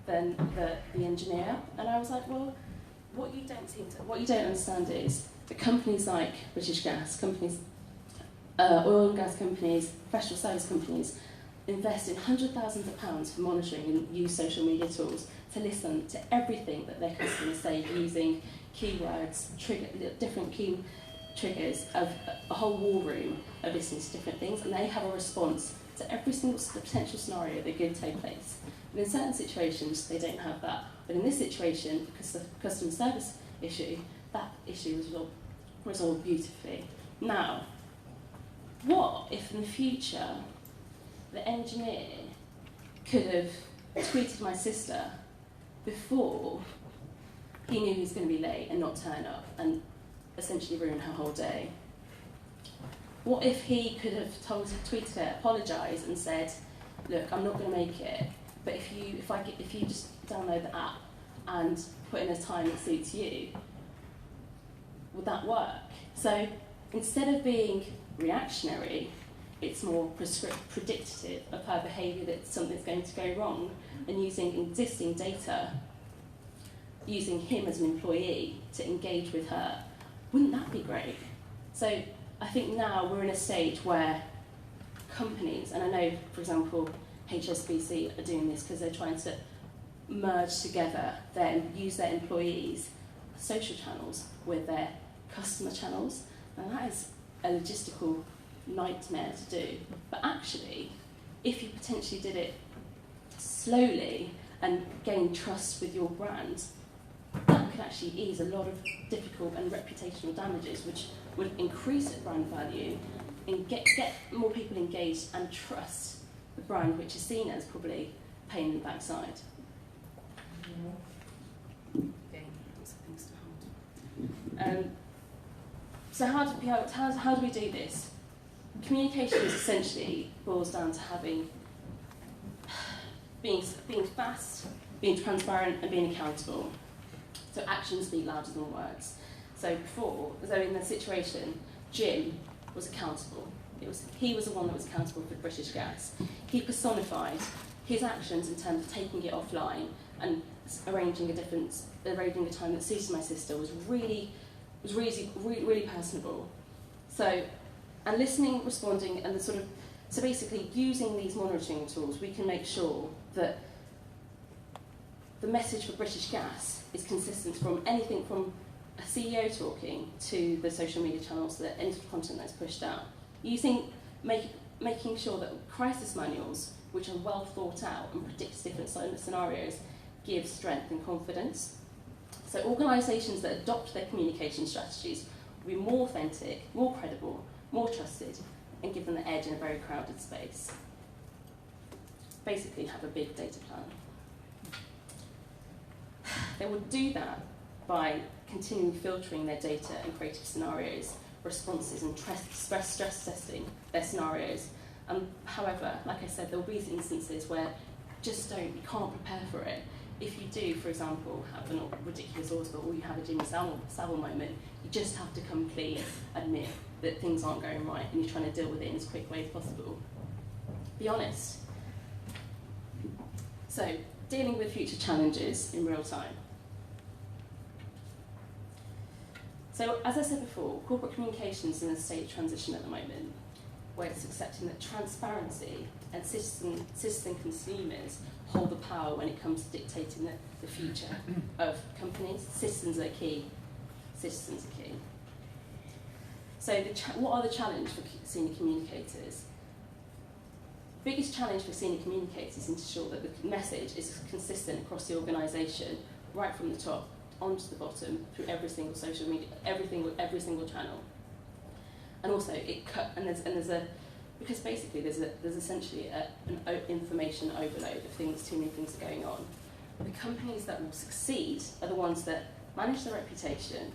than the engineer? And I was like, well, what you don't understand is that companies like British Gas, oil and gas companies, professional service companies, invest in hundreds of thousands of pounds for monitoring and use social media tools to listen to everything that their customers say using keywords, different key triggers of a whole war room of listening to different things, and they have a response to every single potential scenario that could take place. And in certain situations, they don't have that. But in this situation, because of the customer service issue, that issue was resolved beautifully. Now, what if in the future the engineer could have tweeted my sister before he knew he was going to be late and not turn up and essentially ruin her whole day? What if he could have tweeted her, apologised and said, look, I'm not going to make it, but if you just download the app and put in a time that suits you, would that work? So instead of being reactionary, it's more predictive of her behaviour, that something's going to go wrong, and using existing data, using him as an employee to engage with her. Wouldn't that be great? So I think now we're in a stage where companies, and I know, for example, HSBC are doing this because they're trying to merge together, use their employees' social channels with their customer channels, and that is a logistical nightmare to do. But actually, if you potentially did it slowly and gain trust with your brand, that could actually ease a lot of difficult and reputational damages, which would increase brand value and get more people engaged and trust the brand, which is seen as probably pain in the backside. So how do we do this? Communications essentially boils down to being fast, being transparent, and being accountable. So actions speak louder than words. So in the situation, Jim was accountable. He was the one that was accountable for British Gas. He personified his actions in terms of taking it offline and arranging a time that suited my sister was really personable. So, and listening, responding, and so basically using these monitoring tools, we can make sure that the message for British Gas is consistent from anything from a CEO talking to the social media channels, the end of content that's pushed out. Making sure that crisis manuals, which are well thought out and predict different scenarios, give strength and confidence. So organisations that adopt their communication strategies will be more authentic, more credible, more trusted, and give them the edge in a very crowded space. Basically, have a big data plan. They will do that by continually filtering their data and creative scenarios, responses, and stress testing their scenarios. However, like I said, there will be instances where you can't prepare for it. If you do, for example, have a ridiculous order or you have a Jimmy Savile moment, you just have to come clean, admit that things aren't going right and you're trying to deal with it in as quick way as possible. Be honest. So, dealing with future challenges in real time. So, as I said before, corporate communications is in a state of transition at the moment, where it's accepting that transparency and citizen consumers hold the power when it comes to dictating the future of companies. Citizens are key. Citizens are key. So what are the challenges for senior communicators? The biggest challenge for senior communicators is to ensure that the message is consistent across the organisation, right from the top onto the bottom through every single social media, every single channel. And also because basically there's essentially an information overload of things, too many things are going on. The companies that will succeed are the ones that manage their reputation,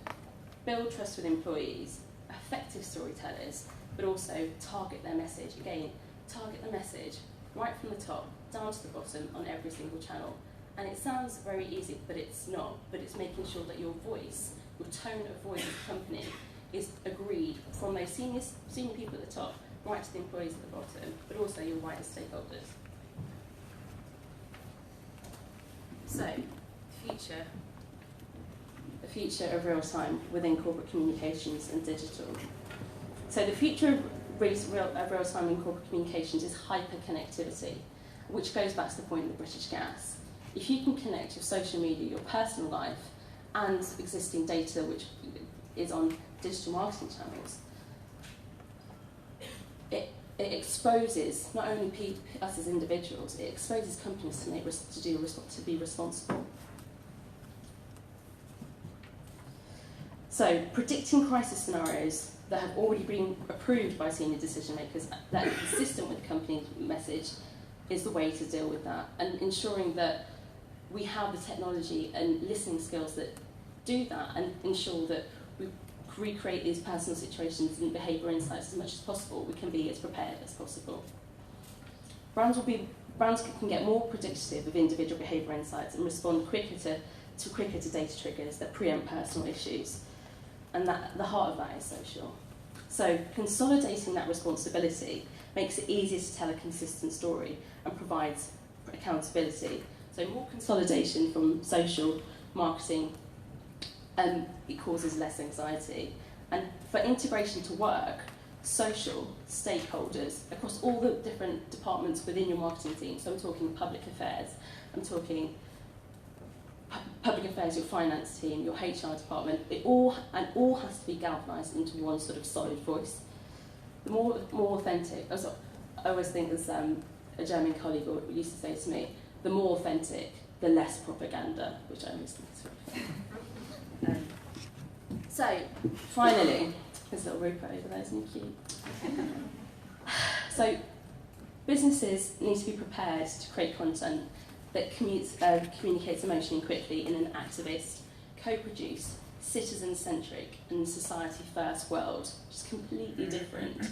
build trust with employees, effective storytellers, but also target their message. Again, target the message right from the top down to the bottom on every single channel. And it sounds very easy, but it's not. But it's making sure that your voice, your tone of voice of the company is agreed from those senior people at the top right to the employees at the bottom, but also your wider stakeholders. So, the future of real-time within corporate communications and digital. So the future of real-time in corporate communications is hyper-connectivity, which goes back to the point of the British Gas. If you can connect your social media, your personal life, and existing data which is on digital marketing channels, it exposes not only us as individuals, it exposes companies to be responsible. So, predicting crisis scenarios that have already been approved by senior decision makers that are consistent with the company's message is the way to deal with that, and ensuring that we have the technology and listening skills that do that and ensure that we recreate these personal situations and behaviour insights as much as possible. We can be as prepared as possible. Brands can get more predictive of individual behaviour insights and respond quicker to data triggers that preempt personal issues. And that the heart of that is social. So consolidating that responsibility makes it easier to tell a consistent story and provides accountability. So more consolidation from social marketing, it causes less anxiety. And for integration to work, social stakeholders across all the different departments within your marketing team, so I'm talking public affairs, I'm talking public affairs, your finance team, your HR department, all has to be galvanised into one sort of solid voice. The more authentic, I always think as a German colleague used to say to me, the more authentic, the less propaganda, which I always think is very funny. So, finally, there's a little Rupert over there, isn't he cute? So, businesses need to be prepared to create content that communicates emotionally quickly in an activist, co-produced, citizen-centric and society-first world, which is completely different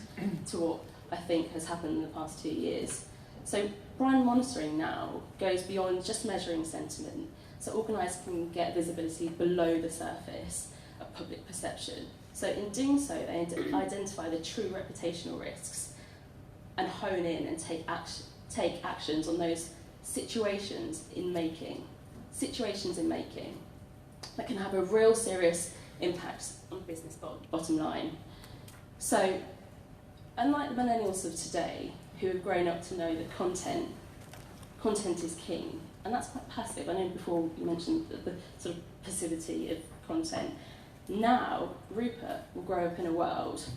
to what I think has happened in the past 2 years. So brand monitoring now goes beyond just measuring sentiment, so organisers can get visibility below the surface of public perception. So in doing so, they identify the true reputational risks and hone in and take actions on those situations in making that can have a real serious impact on business bottom line. So, unlike the millennials of today, who have grown up to know that content is king, and that's quite passive. I know before you mentioned the sort of passivity of content. Now, Rupert will grow up in a world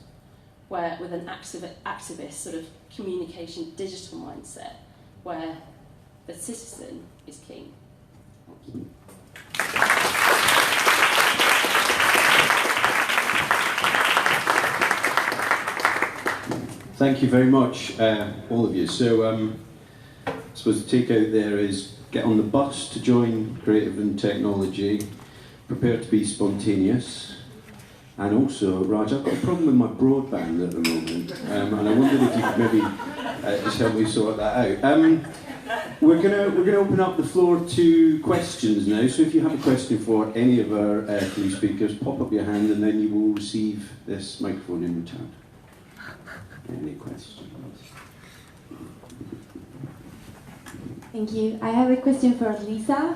where, with an activist sort of communication digital mindset, where the citizen is king. Thank you. Thank you very much, all of you. So, I suppose the takeout there is get on the bus to join creative and technology, prepare to be spontaneous, and also, Raj, I've got a problem with my broadband at the moment, and I wondered if you could maybe just help me sort that out. We're gonna open up the floor to questions now. So if you have a question for any of our three speakers, pop up your hand, and then you will receive this microphone in return. Any questions? Thank you. I have a question for Lisa.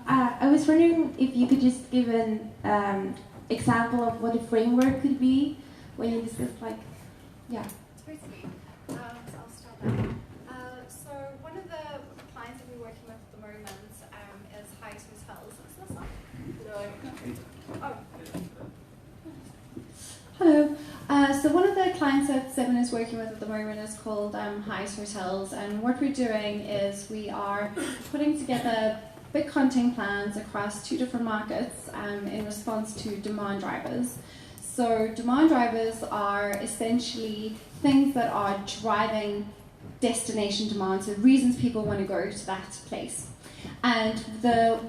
I was wondering if you could just give an example of what a framework could be when you discuss, yeah. Totally. So I'll start there. So one of the clients that we're working with at the moment is Hyatt Hotels. Is this on? No. Oh. Hello. So one of the clients that Seven is working with at the moment is called Hyatt Hotels, and what we're doing is we are putting together big content plans across 2 different markets in response to demand drivers. So demand drivers are essentially things that are driving destination demand, so reasons people want to go to that place. And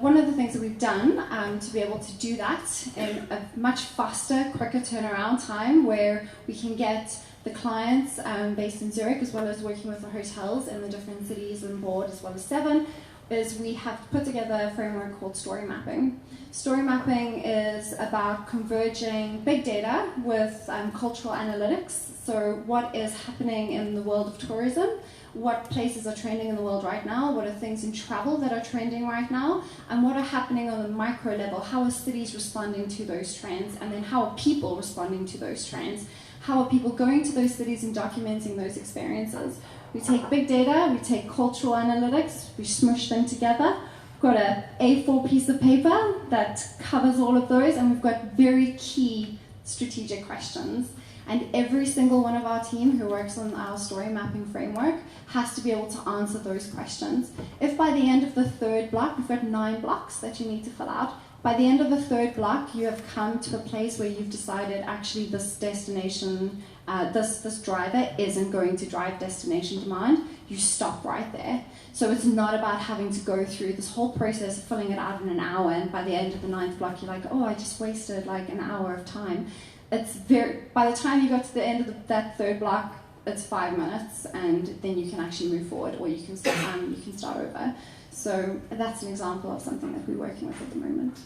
one of the things that we've done to be able to do that in a much faster, quicker turnaround time, where we can get the clients based in Zurich, as well as working with the hotels in the different cities on board, as well as 7, is we have put together a framework called story mapping. Story mapping is about converging big data with cultural analytics. So what is happening in the world of tourism? What places are trending in the world right now? What are things in travel that are trending right now? And what are happening on the micro level? How are cities responding to those trends? And then how are people responding to those trends? How are people going to those cities and documenting those experiences? We take big data, we take cultural analytics, we smush them together. We've got an A4 piece of paper that covers all of those, and we've got very key strategic questions. And every single one of our team who works on our story mapping framework has to be able to answer those questions. If by the end of the 3rd block, we've got 9 blocks that you need to fill out, by the end of the 3rd block, you have come to a place where you've decided actually this destination, this driver isn't going to drive destination demand, you stop right there. So it's not about having to go through this whole process of filling it out in an hour, and by the end of the 9th block, you're like, oh, I just wasted like an hour of time. It's by the time you got to the end of that 3rd block, it's 5 minutes, and then you can actually move forward, or you can start over. So that's an example of something that we're working with at the moment.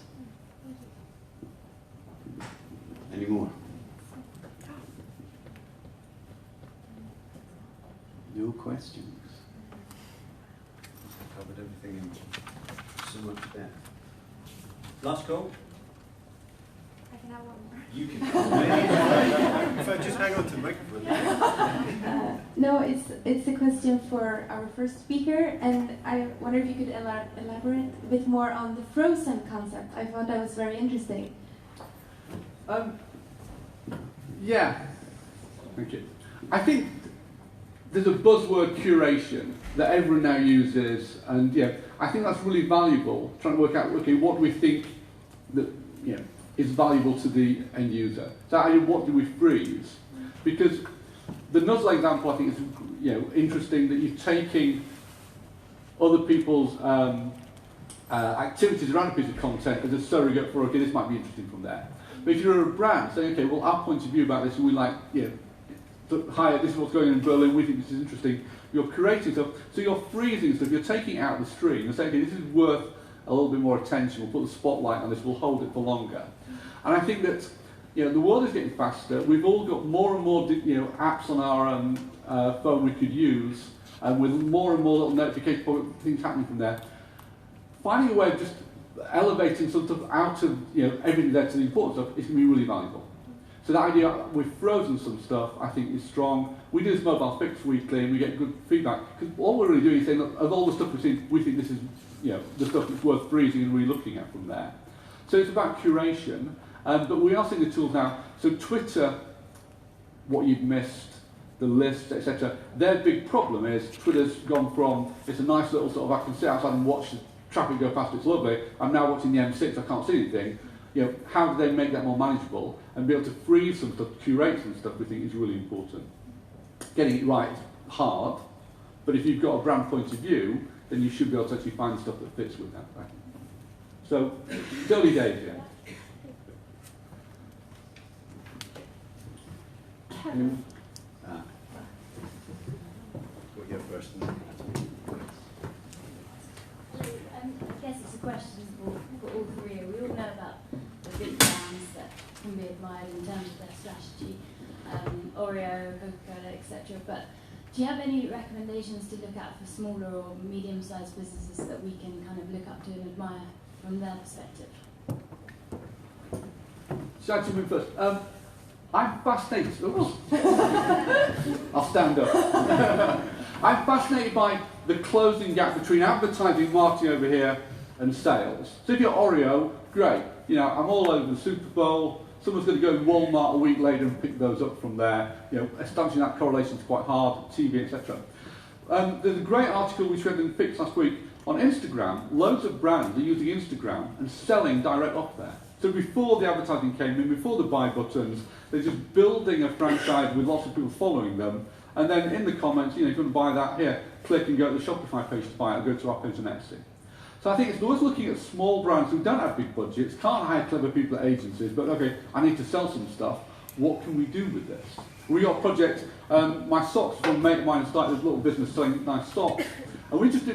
Any more? No questions. Covered everything in so much depth. Last call? I can have one more. You can. So just hang on to the microphone. No, it's a question for our first speaker, and I wonder if you could elaborate a bit more on the frozen concept. I thought that was very interesting. Yeah, thank you. I think there's a buzzword curation that everyone now uses, and yeah, I think that's really valuable. Trying to work out, okay, what do we think that is valuable to the end user? So, what do we freeze? Because the Nuzzle example, I think, is interesting that you're taking other people's activities around a piece of content as a surrogate for, okay, this might be interesting from there. But if you're a brand, saying, okay, well, our point of view about this, we like, hi, this is what's going on in Berlin, we think this is interesting. You're creating stuff, so you're freezing stuff, you're taking out the stream and saying, okay, this is worth a little bit more attention, we'll put the spotlight on this, we'll hold it for longer. And I think that, the world is getting faster, we've all got more and more, apps on our phone we could use, and with more and more little notification things happening from there. Finding a way of just elevating some stuff out of everything there to the important stuff is going to be really valuable. So that idea, we've frozen some stuff, I think is strong. We do this mobile fix weekly and we get good feedback, because all we're really doing is saying, look, of all the stuff we've seen, we think this is the stuff that's worth freezing and really looking at from there. So it's about curation, but we are seeing the tools now. So Twitter, what you've missed, the lists, etc. Their big problem is Twitter's gone from, it's a nice little sort of, I can sit outside and watch the traffic go past, it's lovely, I'm now watching the M6, I can't see anything. How do they make that more manageable and be able to freeze some stuff, curate some stuff, we think is really important. Getting it right is hard, but if you've got a brand point of view, then you should be able to actually find stuff that fits with that. Right? So, it's early days, yeah. We'll get first. I guess it's a question for all 3. We all know about the big brands that can be admired in terms of their strategy, Oreo, Coca-Cola, etc. But do you have any recommendations to look out for smaller or medium-sized businesses that we can kind of look up to and admire from their perspective? Shall I jump in first? I'm fascinated. I'll stand up. I'm fascinated by the closing gap between advertising, marketing over here, and sales. So if you're Oreo, great. I'm all over the Super Bowl. Someone's going to go to Walmart a week later and pick those up from there. Establishing that correlation is quite hard. TV, etc. There's a great article we read in Fix last week On Instagram, loads of brands are using Instagram and selling direct off there. So before the advertising came in, before the buy buttons, they're just building a franchise with lots of people following them. And then in the comments, if you want to buy that, here, click and go to the Shopify page to buy it, or go to our page on Etsy. So I think it's always looking at small brands who don't have big budgets, can't hire clever people at agencies, but okay, I need to sell some stuff. What can we do with this? We got a project, my socks from a mate of mine started this little business selling nice socks. And we just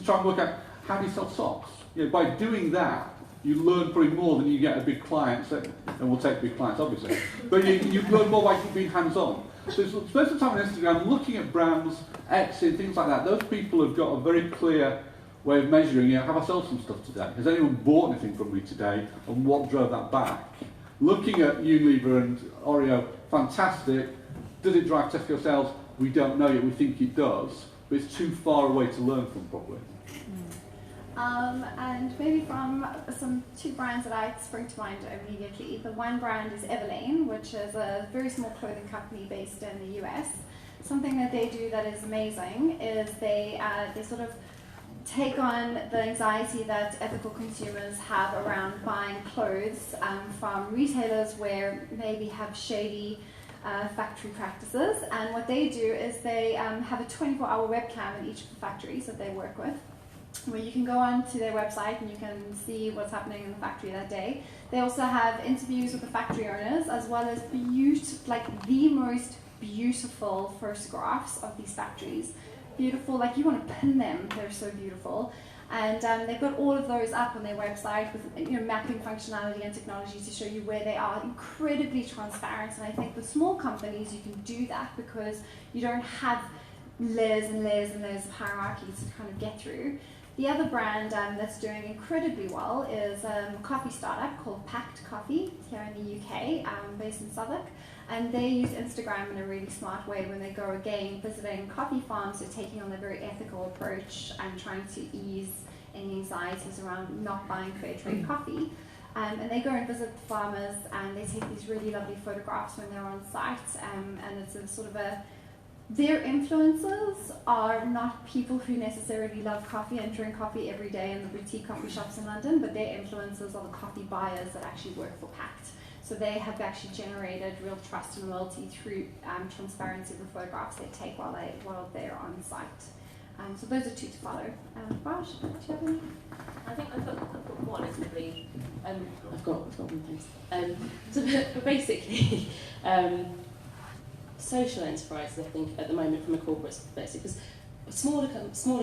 try and work out, how do you sell socks? By doing that, you learn probably more than you get a big client, and we'll take big clients obviously, but you learn more by being hands-on. So spend some time on Instagram looking at brands, Etsy, things like that. Those people have got a very clear way of measuring, have I sold some stuff today? Has anyone bought anything from me today? And what drove that back? Looking at Unilever and Oreo, fantastic. Does it drive Tesco sales? We don't know yet, we think it does, but it's too far away to learn from probably. And maybe from two brands that I spring to mind immediately. The one brand is Everlane, which is a very small clothing company based in the US. Something that they do that is amazing is they sort of take on the anxiety that ethical consumers have around buying clothes from retailers where maybe have shady factory practices. And what they do is they have a 24-hour webcam in each of the factories that they work with, where you can go onto their website and you can see what's happening in the factory that day. They also have interviews with the factory owners, as well as the most beautiful photographs of these factories. Beautiful, like you want to pin them, they're so beautiful. And they've got all of those up on their website with mapping functionality and technology to show you where they are. Incredibly transparent, and I think with small companies you can do that because you don't have layers and layers and layers of hierarchies to kind of get through. The other brand that's doing incredibly well is a coffee startup called Packed Coffee here in the UK, based in Southwark. And they use Instagram in a really smart way when they go again visiting coffee farms. They're taking on a very ethical approach and trying to ease any anxieties around not buying fair trade coffee. And they go and visit the farmers and they take these really lovely photographs when they're on site. And it's a sort of their influencers are not people who necessarily love coffee and drink coffee every day in the boutique coffee shops in London, but their influencers are the coffee buyers that actually work for Pact. So they have actually generated real trust and loyalty through transparency of the photographs they take while they're on site. So those are two to follow. Raj, do you have any? I think I've got one. It's probably I've got one thing. But basically, social enterprises, I think, at the moment from a corporate perspective, because smaller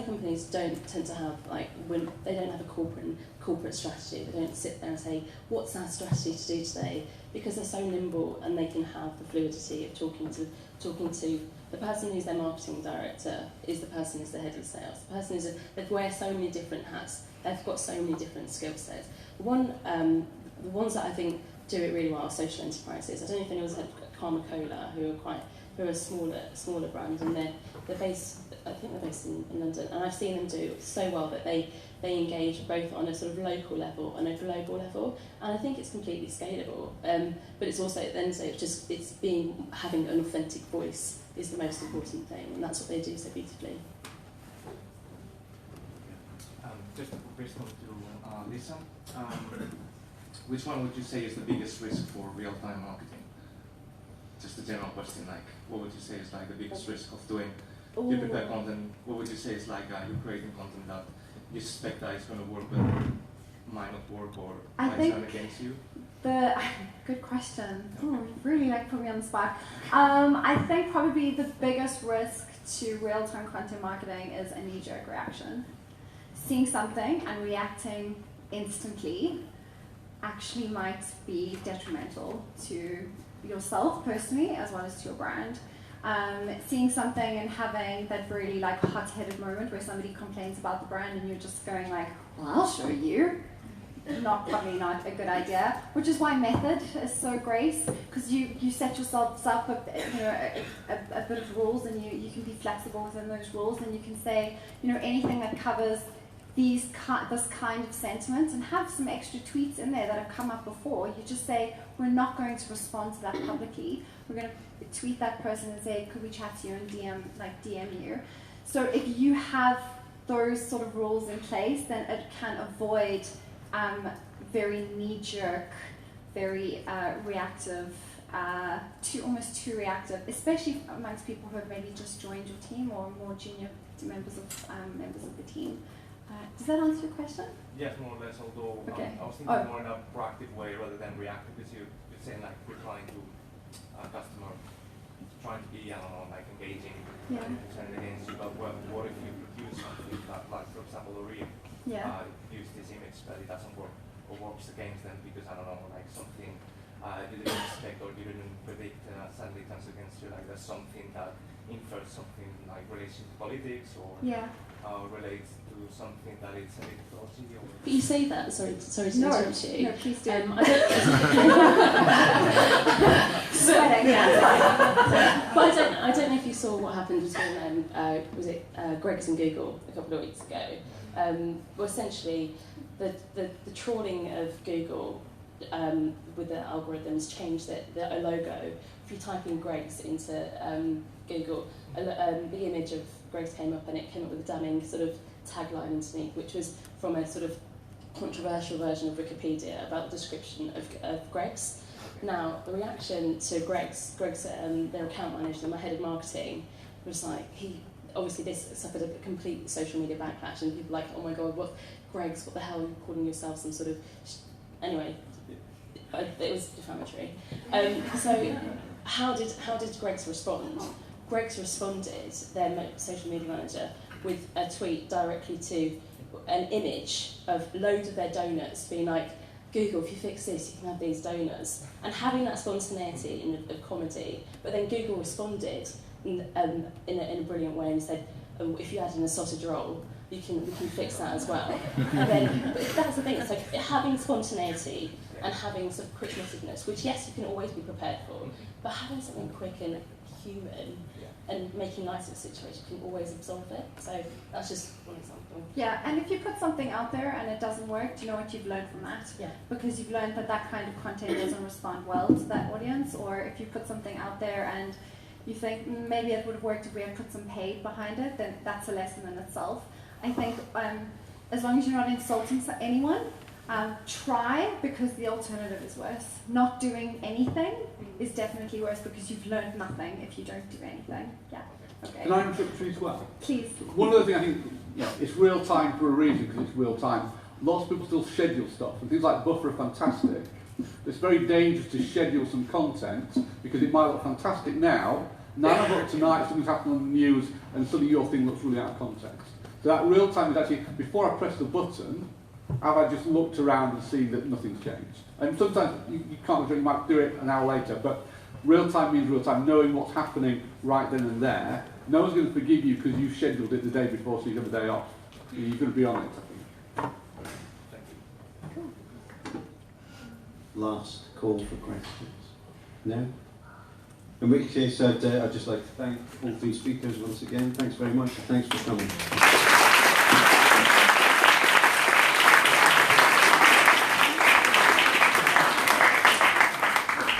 companies don't tend to have they don't have a corporate strategy. They don't sit there and say, what's our strategy to do today? Because they're so nimble and they can have the fluidity of talking to the person who's their marketing director is the person who's the head of sales. The person they wear so many different hats. They've got so many different skill sets. The ones that I think do it really well are social enterprises. I don't know if anyone's heard of Karma Cola, who are a smaller brand, and they're based in London, and I've seen them do so well that they engage both on a sort of local level and a global level, and I think it's completely scalable. But it's also at the end of the day, having an authentic voice is the most important thing, and that's what they do so beautifully. Just a question to Lisa. Which one would you say is the biggest risk for real-time marketing? Just a general question, what would you say is the biggest risk of doing? You prepare content. What would you say is you're creating content that you suspect that it's going to work, but might not work, or might turn against you? Good question. Really put me on the spot. I think probably the biggest risk to real-time content marketing is a knee-jerk reaction. Seeing something and reacting instantly actually might be detrimental to yourself personally as well as to your brand. Seeing something and having that really hot-headed moment where somebody complains about the brand and you're just going well, I'll show you. Probably not a good idea, which is why method is so great, because you set yourself up a bit of rules, and you can be flexible within those rules, and you can say anything that covers this kind of sentiment, and have some extra tweets in there that have come up before. You just say, we're not going to respond to that publicly. We're going to tweet that person and say, could we chat to you and DM you. So if you have those sort of rules in place, then it can avoid very knee-jerk, very reactive, almost too reactive, especially amongst people who have maybe just joined your team or more junior members of the team. Does that answer your question? Yes, more or less, although Okay. I was thinking more in a proactive way rather than reactive, because you're saying like replying to a customer, trying to be, I don't know, like engaging, Yeah. and turning against you, but what if you produce something that, like for example, Loreen Yeah. use this image but it doesn't work, or works against them because, I don't know, like something you didn't expect or you didn't predict suddenly turns against you, like there's something that infers something like relation to politics or Yeah. relates to something that it's a bit dodgy or... But you say that, sorry to No, interrupt you. no, please do. I don't, Sweating. but I don't know if you saw what happened between was it Greg's and Google a couple of weeks ago. Well, essentially, the trawling of Google with the algorithms changed the logo. If you type in Greg's into Google, the image of Greg's came up and it came up with a damning sort of tagline underneath, which was from a sort of controversial version of Wikipedia about the description of Greg's. Now, the reaction to Greg's their account manager, my head of marketing, was like, obviously this suffered a complete social media backlash, and people were like, oh my god, what the hell are you calling yourself some sort of... Anyway, it was defamatory. So how did Greg's respond? Greg's responded, their social media manager, with a tweet directly to an image of loads of their donuts, being like, Google, if you fix this, you can have these donuts. And having that spontaneity of comedy, but then Google responded in a brilliant way and said, if you add in a sausage roll, we can fix that as well. And then, but that's the thing, it's like having spontaneity and having sort of quick wittiness, which yes, you can always be prepared for, but having something quick and human and making light of the situation can always absolve it. So that's just one example. Yeah, and if you put something out there and it doesn't work, do you know what you've learned from that? Yeah. Because you've learned that kind of content doesn't respond well to that audience, or if you put something out there and you think maybe it would have worked if we had put some paid behind it, then that's a lesson in itself. I think as long as you're not insulting anyone, try, because the alternative is worse. Not doing anything is definitely worse because you've learned nothing if you don't do anything. Yeah. Okay. Can I interrupt you as well? Please. One other thing I think, it's real time for a reason, because it's real time. Lots of people still schedule stuff, and things like Buffer are fantastic. It's very dangerous to schedule some content because it might look fantastic now. 9 o'clock tonight, something's happened on the news, and suddenly your thing looks really out of context. So that real time is actually, before I press the button, have I just looked around and seen that nothing's changed? And sometimes you can't, you might do it an hour later, but real time means real time, knowing what's happening right then and there. No one's going to forgive you because you scheduled it the day before, so you have a day off. You're going to be on it, I think. Thank you. Last call for questions. No? In which case, I'd just like to thank all three speakers once again. Thanks very much, and thanks for coming.